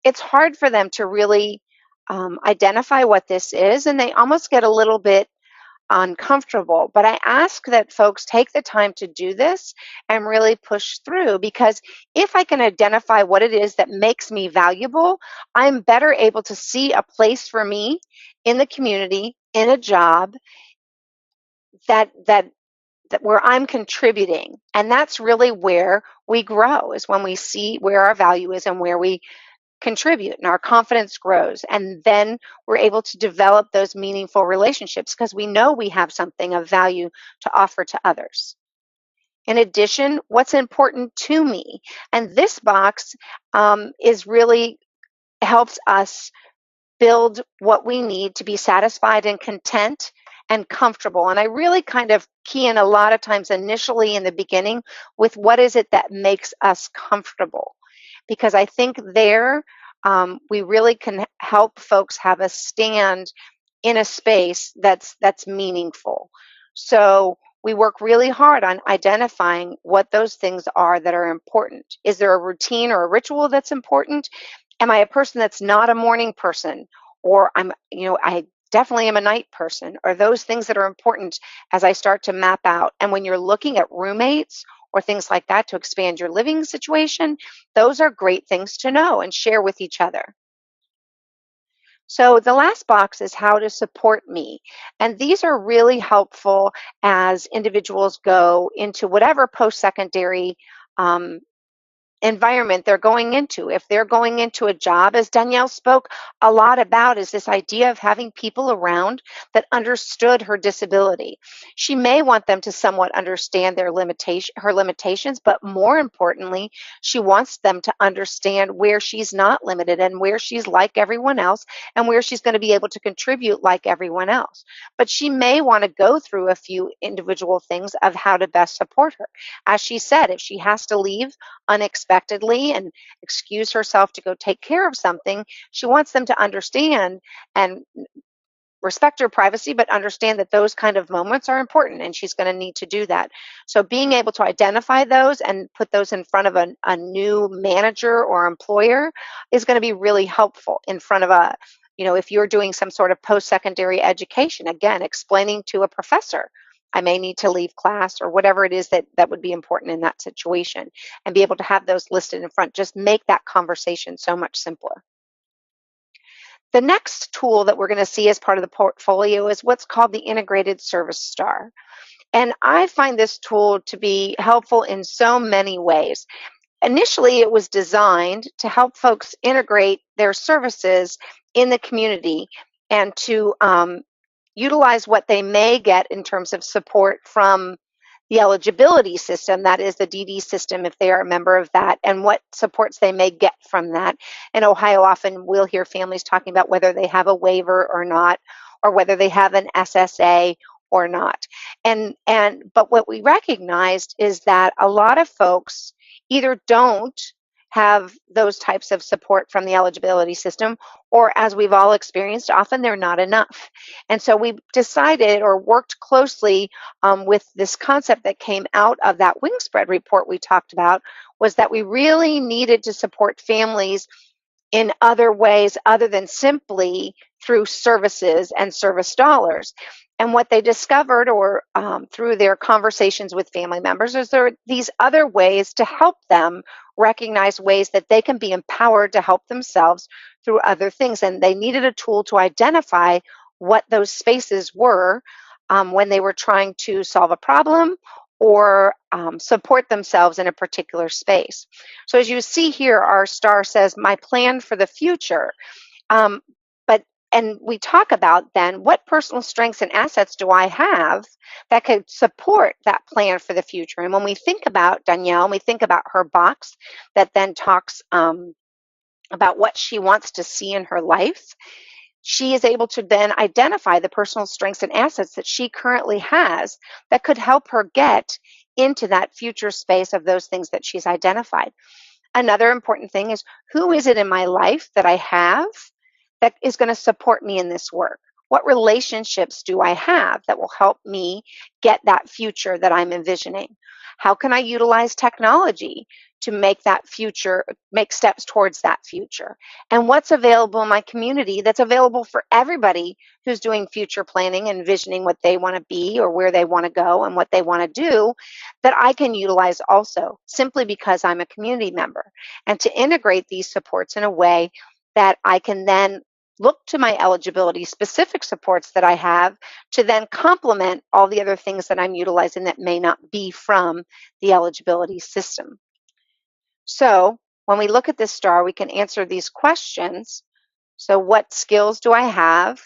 Speaker 2: it's hard for them to really identify what this is, and they almost get a little bit uncomfortable. But I ask that folks take the time to do this and really push through, because if I can identify what it is that makes me valuable, I'm better able to see a place for me in the community, in a job that where I'm contributing. And that's really where we grow, is when we see where our value is and where we contribute, and our confidence grows. And then we're able to develop those meaningful relationships because we know we have something of value to offer to others. In addition, what's important to me? And this box is really helps us build what we need to be satisfied and content and comfortable. And I really kind of key in a lot of times initially in the beginning with what is it that makes us comfortable, because I think there we really can help folks have a stand in a space that's meaningful. So we work really hard on identifying what those things are that are important. Is there a routine or a ritual that's important? Am I a person that's not a morning person? Or I definitely am a night person? Or those things that are important as I start to map out. And when you're looking at roommates or things like that to expand your living situation, those are great things to know and share with each other. So the last box is how to support me. And these are really helpful as individuals go into whatever post-secondary environment they're going into. If they're going into a job, as Danielle spoke a lot about, is this idea of having people around that understood her disability. She may want them to somewhat understand her limitations, but more importantly, she wants them to understand where she's not limited and where she's like everyone else and where she's going to be able to contribute like everyone else. But she may want to go through a few individual things of how to best support her. As she said, if she has to leave unexpectedly and excuse herself to go take care of something, she wants them to understand and respect her privacy, but understand that those kind of moments are important and she's going to need to do that. So being able to identify those and put those in front of a new manager or employer is going to be really helpful in front of if you're doing some sort of post-secondary education, again, explaining to a professor, I may need to leave class or whatever it is that would be important in that situation, and be able to have those listed in front. Just make that conversation so much simpler. The next tool that we're going to see as part of the portfolio is what's called the Integrated Service Star. And I find this tool to be helpful in so many ways. Initially, it was designed to help folks integrate their services in the community and to utilize what they may get in terms of support from the eligibility system, that is the DD system if they are a member of that, and what supports they may get from that. In Ohio, often we'll hear families talking about whether they have a waiver or not, or whether they have an SSA or not. But what we recognized is that a lot of folks either don't have those types of support from the eligibility system, or as we've all experienced, often they're not enough. And so we decided or worked closely with this concept that came out of that Wingspread report we talked about, was that we really needed to support families in other ways other than simply through services and service dollars. And what they discovered, or through their conversations with family members, is there are these other ways to help them recognize ways that they can be empowered to help themselves through other things. And they needed a tool to identify what those spaces were when they were trying to solve a problem or support themselves in a particular space. So as you see here, our star says, my plan for the future. But and we talk about then what personal strengths and assets do I have that could support that plan for the future. And when we think about Danielle, we think about her box that then talks about what she wants to see in her life. She is able to then identify the personal strengths and assets that she currently has that could help her get into that future space of those things that she's identified. Another important thing is, who is it in my life that I have that is going to support me in this work? What relationships do I have that will help me get that future that I'm envisioning? How can I utilize technology to make that future, make steps towards that future? And what's available in my community that's available for everybody who's doing future planning and envisioning what they want to be or where they want to go and what they want to do, that I can utilize also, simply because I'm a community member, and to integrate these supports in a way that I can then look to my eligibility specific supports that I have to then complement all the other things that I'm utilizing that may not be from the eligibility system. So when we look at this star, we can answer these questions. So what skills do I have?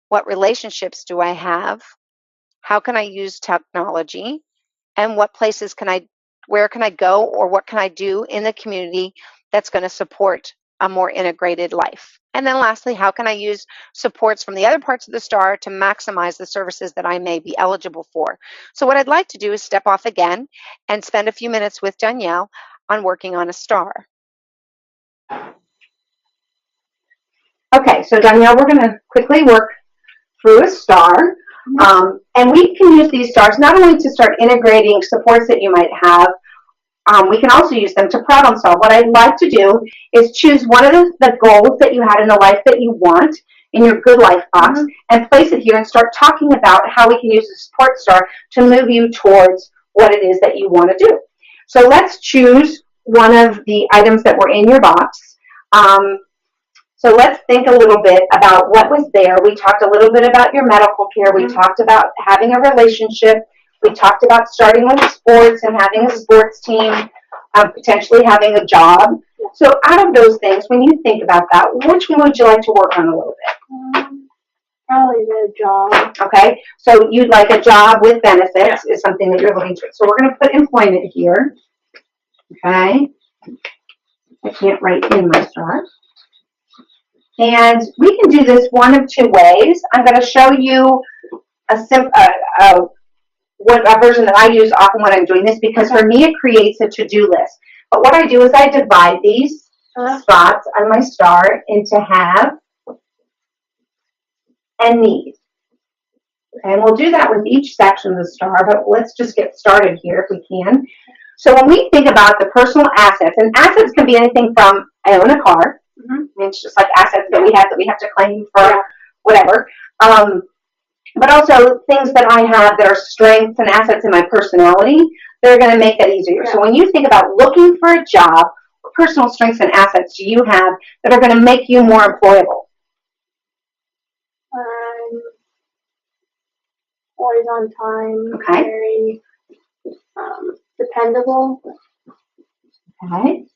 Speaker 2: What relationships do I have? How can I use technology? And what places can I, where can I go, or what can I do in the community that's going to support a more integrated life? And then lastly, how can I use supports from the other parts of the star to maximize the services that I may be eligible for? So what I'd like to do is step off again and spend a few minutes with Danielle on working on a star. Okay, so Danielle, we're going to quickly work through a star. And we can use these stars not only to start integrating supports that you might have, we can also use them to problem solve. What I'd like to do is choose one of the goals that you had in the life that you want in your good life box and place it here and start talking about how we can use the support star to move you towards what it is that you want to do. So let's choose one of the items that were in your box. So let's think a little bit about what was there. We talked a little bit about your medical care. We talked about having a relationship. We talked about starting with sports and having a sports team, potentially having a job. So out of those things, when you think about that, which one would you like to work on a little bit?
Speaker 3: Probably the job.
Speaker 2: Okay, so you'd like a job with benefits is something that you're looking for. So we're going to put employment here. Okay, I can't write in my star. And we can do this one of two ways. I'm going to show you a version that I use often when I'm doing this, because for me it creates a to-do list. But what I do is I divide these spots on my star into have and need. And we'll do that with each section of the star, but let's just get started here if we can. So when we think about the personal assets, and assets can be anything from I own a car. I mean, it's just like assets that we have to claim for whatever. But also things that I have that are strengths and assets in my personality that are going to make that easier. So when you think about looking for a job, what personal strengths and assets do you have that are going to make you more employable?
Speaker 3: Always on time.
Speaker 2: Okay.
Speaker 3: Very dependable.
Speaker 2: Okay.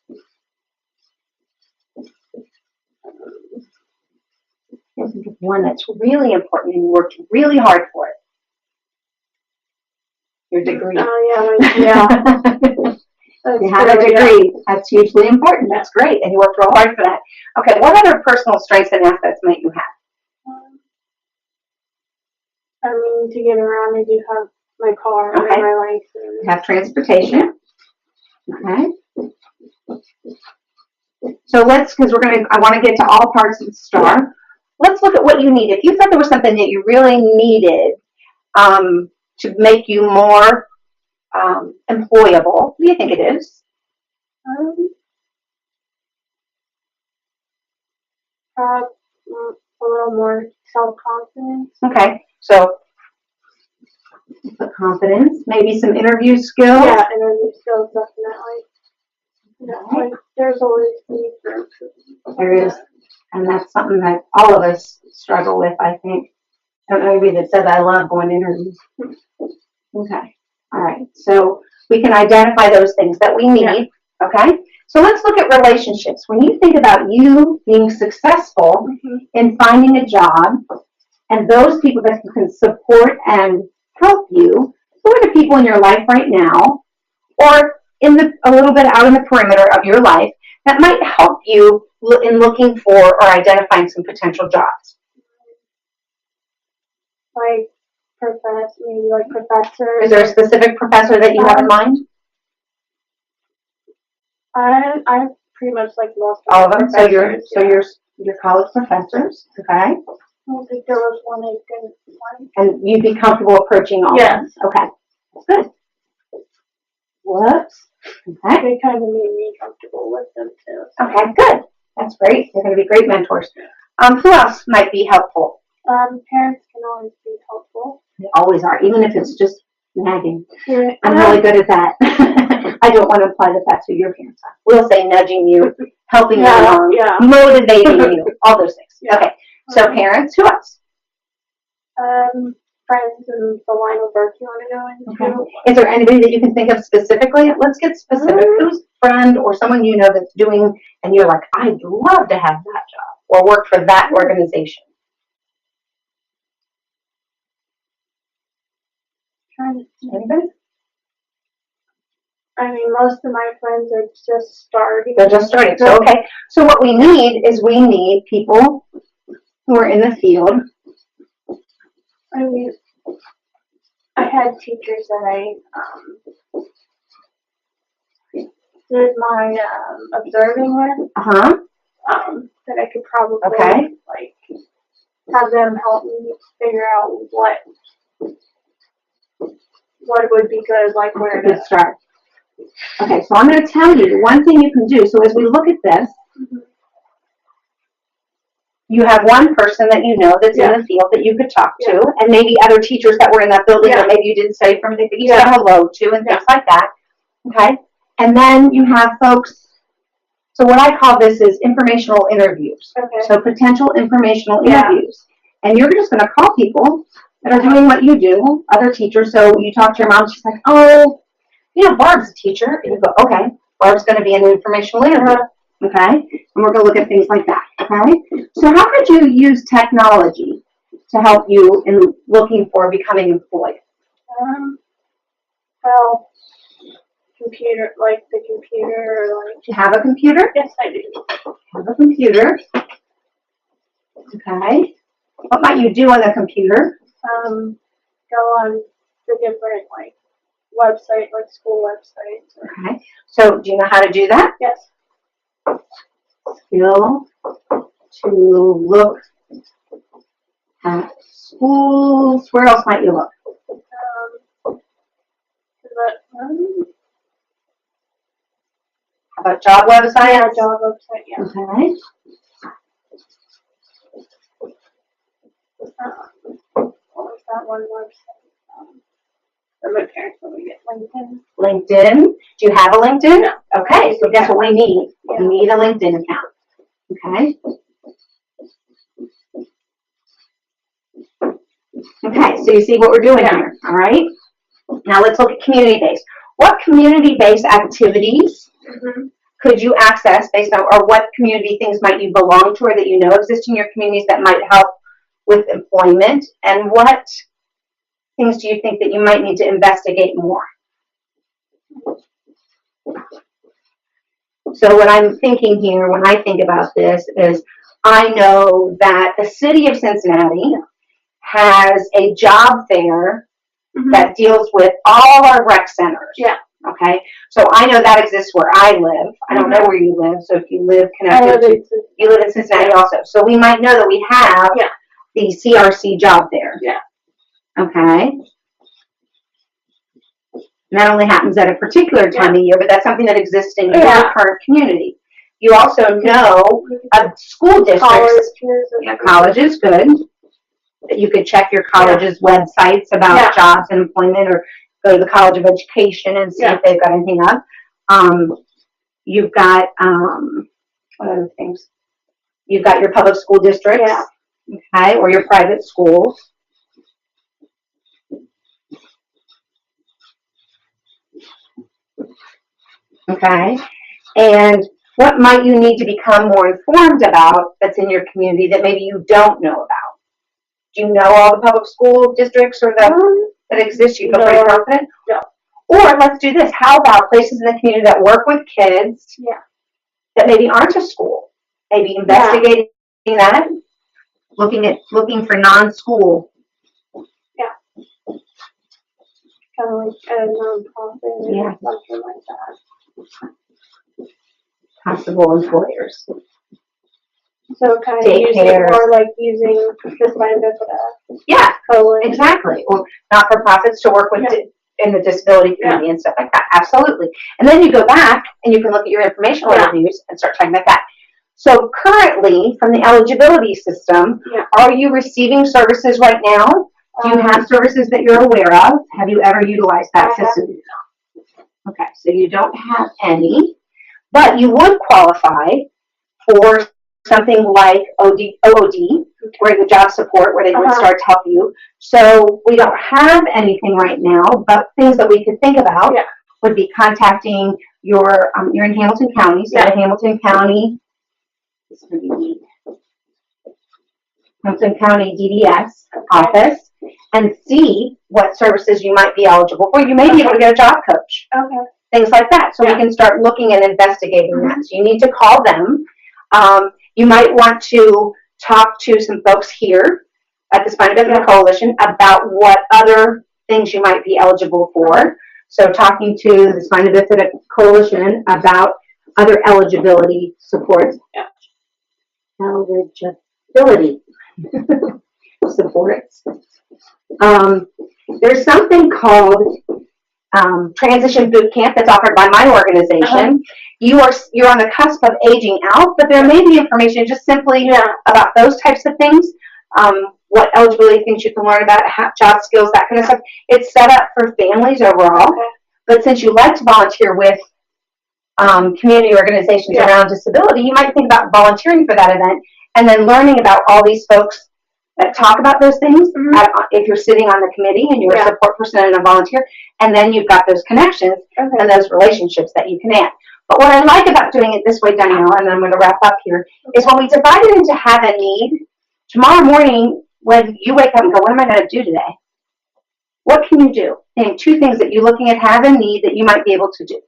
Speaker 2: Here's one that's really important and you worked really hard for it. Your degree.
Speaker 3: Oh, yeah.
Speaker 2: You have a degree. That's hugely important. That's great. And you worked real hard for that. Okay, what other personal strengths and assets might you have?
Speaker 3: I mean, to get around, I do have my car and my license.
Speaker 2: You have transportation. Okay. So because I want to get to all parts of the star. Let's look at what you need. If you thought there was something that you really needed to make you more employable, what do you think it is?
Speaker 3: A little more self-confidence.
Speaker 2: Okay, so confidence, maybe some interview skills.
Speaker 3: Yeah, interview skills, definitely. Yeah, like, there's always need for improvement.
Speaker 2: There is, and that's something that all of us struggle with, I think. I don't know anybody that says I love going to interviews. Okay, all right. So we can identify those things that we need. Okay, So let's look at relationships. When you think about you being successful in finding a job and those people that can support and help you, who are the people in your life right now or a little bit out in the perimeter of your life that might help you in looking for or identifying some potential jobs?
Speaker 3: Like maybe like professors.
Speaker 2: Is there a specific professor that you have in mind?
Speaker 3: I pretty much like most of
Speaker 2: All of them. So
Speaker 3: professors,
Speaker 2: your college professors, okay?
Speaker 3: I don't think there was one I didn't like.
Speaker 2: And you'd be comfortable approaching all of them. Okay. Good. Whoops. Okay.
Speaker 3: They kind of made me comfortable with them too. So.
Speaker 2: Okay, good. That's great. They're going to be great mentors. Who else might be helpful?
Speaker 3: Parents can always be helpful.
Speaker 2: They always are, even if it's just nagging.
Speaker 3: Yeah.
Speaker 2: I'm really good at that. I don't want to apply the facts to your parents. We'll say nudging you, helping you along, motivating you, all those things. Yeah. Okay. So parents, who else?
Speaker 3: Friends in the line of work you want to go into.
Speaker 2: Okay. Is there anybody that you can think of specifically? Let's get specific. Who's a friend or someone you know that's doing, and you're like, I'd love to have that job or work for that organization? Anybody?
Speaker 3: I mean, most of my friends are just starting.
Speaker 2: They're just starting. So, okay. So what we need is people who are in the field.
Speaker 3: I mean, I had teachers that I did my observing with. That I could probably like have them help me figure out what would be good, like where to
Speaker 2: start. Okay, so I'm going to tell you one thing you can do. So as we look at this, you have one person that you know that's in the field that you could talk to, and maybe other teachers that were in that building that maybe you didn't study from, that you said hello to, and things like that. Okay, and then you have folks. So what I call this is informational interviews. Okay. So potential informational interviews, and you're just going to call people that are doing what you do, other teachers. So you talk to your mom. She's like, oh, Barb's a teacher. And you go, okay, Barb's going to be an informational interview. Okay? And we're going to look at things like that. Okay? So how could you use technology to help you in looking for becoming employed?
Speaker 3: Well, computer, like the computer. Like,
Speaker 2: do you have a computer?
Speaker 3: Yes, I do.
Speaker 2: Have a computer. Okay. What might you do on the computer?
Speaker 3: Go on the different, like, website, like school websites.
Speaker 2: Okay. So do you know how to do that?
Speaker 3: Yes.
Speaker 2: Skill to look at schools. Where else might you look? How about job websites?
Speaker 3: Yeah, job website, yeah.
Speaker 2: Okay.
Speaker 3: What was that one website? My parents let me get LinkedIn.
Speaker 2: LinkedIn. Do you have a LinkedIn?
Speaker 3: No.
Speaker 2: Okay, so that's what we need. Yeah. We need a LinkedIn account. Okay. Okay, so you see what we're doing here, all right? Now let's look at community-based. What community-based activities could you access based on, or what community things might you belong to or that you know exist in your communities that might help with employment, and what things do you think that you might need to investigate more? So what I'm thinking here when I think about this is I know that the city of Cincinnati has a job fair that deals with all our rec centers. Yeah. Okay. So I know that exists where I live. I don't know where you live. So if you live connected, you live in Cincinnati also. So we might know that we have the CRC job fair. Yeah. Okay. And that only happens at a particular time of year, but that's something that exists in your current community. You also know school districts. College is good. You could check your college's websites about jobs and employment, or go to the College of Education and see if they've got anything up. You've got, what other things? You've got your public school districts, okay, or your private schools. Okay, And what might you need to become more informed about that's in your community that maybe you don't know about? Do you know all the public school districts or that exist? You feel pretty confident?
Speaker 3: No.
Speaker 2: Or let's do this. How about places in the community that work with kids that maybe aren't a school? Maybe investigating that, looking for non-school.
Speaker 3: Kind of like a non-profit or something like that.
Speaker 2: Possible employers.
Speaker 3: So kind of using more like using the Spina Bifida.
Speaker 2: Yeah, exactly. Or not-for-profits to work with in the disability community and stuff like that. Absolutely. And then you go back and you can look at your informational interviews and start talking about that. So currently, from the eligibility system, are you receiving services right now? Do you have services that you're aware of? Have you ever utilized that system? Okay, so you don't have any, but you would qualify for something like OOD, where the job support, where they would start to help you. So we don't have anything right now, but things that we could think about would be contacting you're in Hamilton County, so the Hamilton County, Hamilton County DDS office, and see what services you might be eligible for. You may be able to get a job coach. Things like that. So we can start looking and investigating that. So you need to call them. You might want to talk to some folks here at the Spina Bifida Coalition about what other things you might be eligible for. So talking to the Spina Bifida Coalition about other eligibility supports. Eligibility supports. There's something called Transition Boot Camp that's offered by my organization. You're on the cusp of aging out, but there may be information just simply about those types of things. What eligibility things you can learn about, job skills, that kind of stuff. It's set up for families overall, but since you like to volunteer with community organizations around disability, you might think about volunteering for that event and then learning about all these folks that talk about those things. If you're sitting on the committee and you're a support person and a volunteer, and then you've got those connections and those relationships that you can add. But what I like about doing it this way, Danielle, and I'm going to wrap up here, is when we divide it into have and need, tomorrow morning when you wake up and go, what am I going to do today? What can you do? Name 2 things that you're looking at have and need that you might be able to do.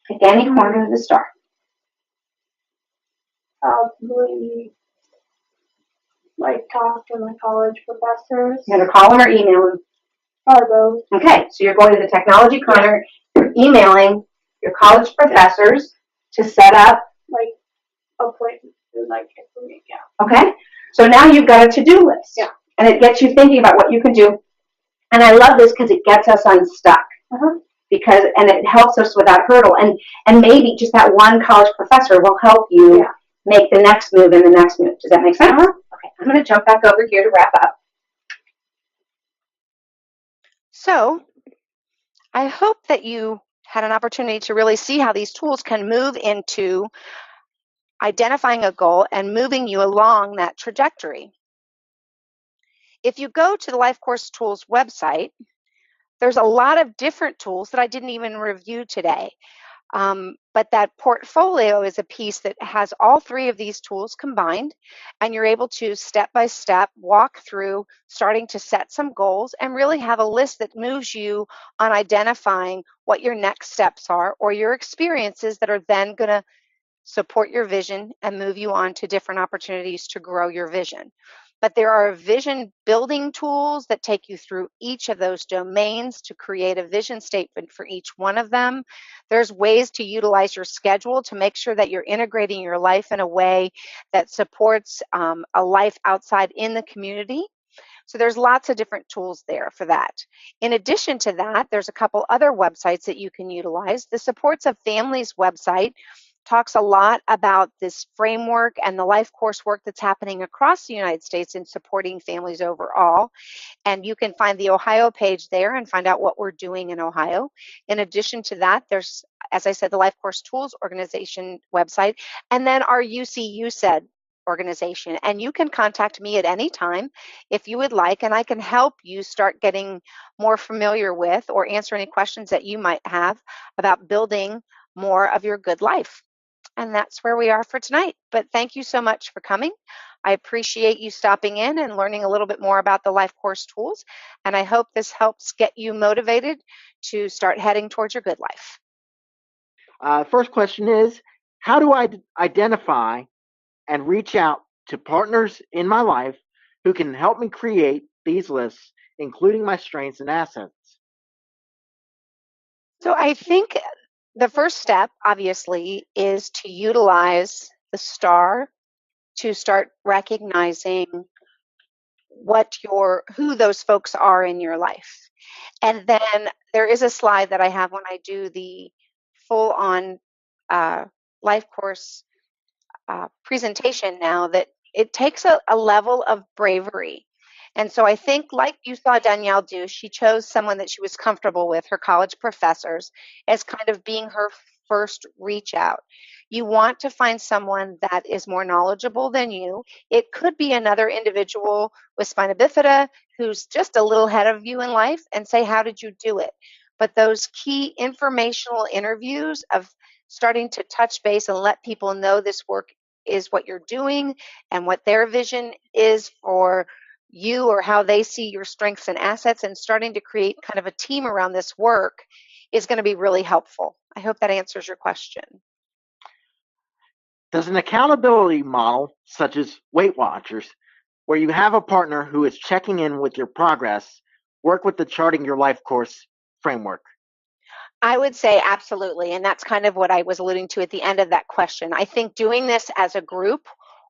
Speaker 2: Pick any corner of the star.
Speaker 3: Probably like talk to my college professors.
Speaker 2: You're going to call them or email them?
Speaker 3: Probably both.
Speaker 2: Okay, so you're going to the technology corner, you're emailing your college professors to set up
Speaker 3: like appointments, like information.
Speaker 2: Okay, so now you've got a to-do list. And it gets you thinking about what you can do. And I love this because it gets us unstuck. And it helps us with that hurdle. And maybe just that one college professor will help you make the next move and the next move. Does that make sense? Okay, I'm going to jump back over here to wrap up. So I hope that you had an opportunity to really see how these tools can move into identifying a goal and moving you along that trajectory. If you go to the Life Course Tools website, there's a lot of different tools that I didn't even review today. But that portfolio is a piece that has all 3 of these tools combined, and you're able to step by step walk through starting to set some goals and really have a list that moves you on identifying what your next steps are or your experiences that are then going to support your vision and move you on to different opportunities to grow your vision. But there are vision building tools that take you through each of those domains to create a vision statement for each one of them. There's ways to utilize your schedule to make sure that you're integrating your life in a way that supports a life outside in the community. So there's lots of different tools there for that. In addition to that, there's a couple other websites that you can utilize. The Supports of Families website talks a lot about this framework and the life course work that's happening across the United States in supporting families overall. And you can find the Ohio page there and find out what we're doing in Ohio. In addition to that, there's, as I said, the Life Course Tools Organization website, and then our UC USAID organization. And you can contact me at any time if you would like, and I can help you start getting more familiar with or answer any questions that you might have about building more of your good life. And that's where we are for tonight. But thank you so much for coming. I appreciate you stopping in and learning a little bit more about the Life Course tools. And I hope this helps get you motivated to start heading towards your good life.
Speaker 4: First question is, how do I identify and reach out to partners in my life who can help me create these lists, including my strengths and assets?
Speaker 2: So I think the first step, obviously, is to utilize the STAR to start recognizing who those folks are in your life. And then there is a slide that I have when I do the full-on Life Course presentation now, that it takes a level of bravery. And so I think, like you saw Danielle do, she chose someone that she was comfortable with, her college professors, as kind of being her first reach out. You want to find someone that is more knowledgeable than you. It could be another individual with spina bifida who's just a little ahead of you in life, and say, how did you do it? But those key informational interviews of starting to touch base and let people know this work is what you're doing and what their vision is for you, or how they see your strengths and assets, and starting to create kind of a team around this work is going to be really helpful. I hope that answers your question.
Speaker 4: Does an accountability model, such as Weight Watchers, where you have a partner who is checking in with your progress, work with the Charting Your Life Course framework?
Speaker 2: I would say absolutely, and that's kind of what I was alluding to at the end of that question. I think doing this as a group,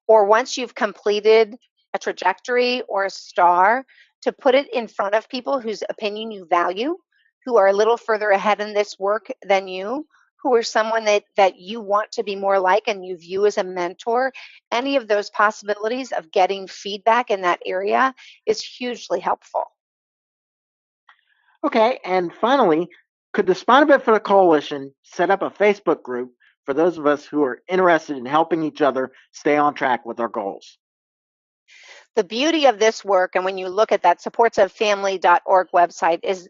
Speaker 2: or once you've completed a trajectory or a STAR, to put it in front of people whose opinion you value, who are a little further ahead in this work than you, who are someone that you want to be more like and you view as a mentor, any of those possibilities of getting feedback in that area is hugely helpful.
Speaker 4: Okay, and finally, could the Spina Bifida Coalition set up a Facebook group for those of us who are interested in helping each other stay on track with our goals?
Speaker 2: The beauty of this work, and when you look at that supportsofamily.org website, is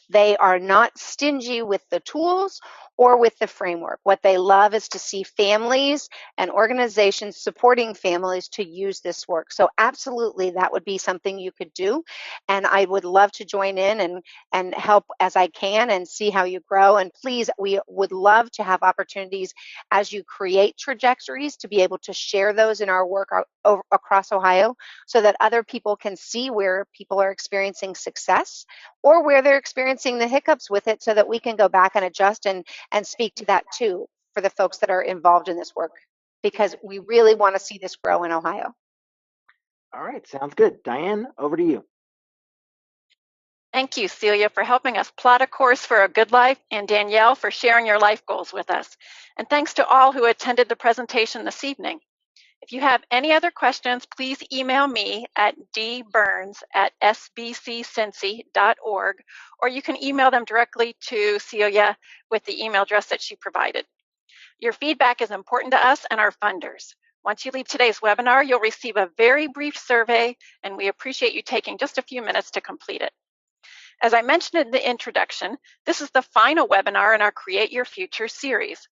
Speaker 2: they are not stingy with the tools or with the framework. What they love is to see families and organizations supporting families to use this work. So absolutely, that would be something you could do. And I would love to join in and help as I can and see how you grow. And please, we would love to have opportunities as you create trajectories to be able to share those in our work across Ohio, so that other people can see where people are experiencing success or where they're experiencing the hiccups with it, so that we can go back and adjust and speak to that too for the folks that are involved in this work, because we really want to see this grow in Ohio.
Speaker 4: All right, sounds good. Diane, over to you.
Speaker 1: Thank you, Celia, for helping us plot a course for a good life, and Danielle for sharing your life goals with us. And thanks to all who attended the presentation this evening. If you have any other questions, please email me at dburns@sbccincy.org, or you can email them directly to Celia with the email address that she provided. Your feedback is important to us and our funders. Once you leave today's webinar, you'll receive a very brief survey, and we appreciate you taking just a few minutes to complete it. As I mentioned in the introduction, this is the final webinar in our Create Your Future series.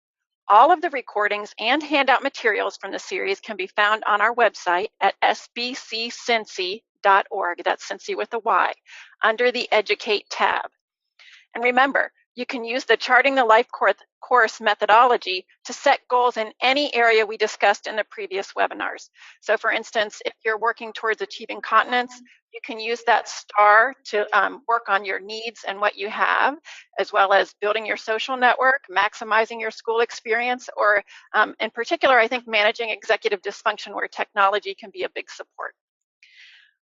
Speaker 1: All of the recordings and handout materials from the series can be found on our website at sbccincy.org, that's Cincy with a Y, under the Educate tab. And remember, you can use the Charting the Life course methodology to set goals in any area we discussed in the previous webinars. So for instance, if you're working towards achieving continence, you can use that STAR to work on your needs and what you have, as well as building your social network, maximizing your school experience, or in particular, I think managing executive dysfunction, where technology can be a big support.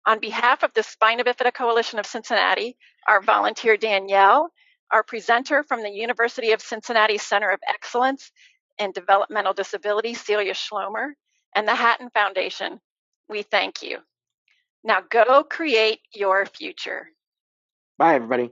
Speaker 1: On behalf of the Spina Bifida Coalition of Cincinnati, our volunteer Danielle, our presenter from the University of Cincinnati Center of Excellence in Developmental Disability, Celia Schlomer, and the Hatton Foundation, we thank you. Now go create your future.
Speaker 4: Bye, everybody.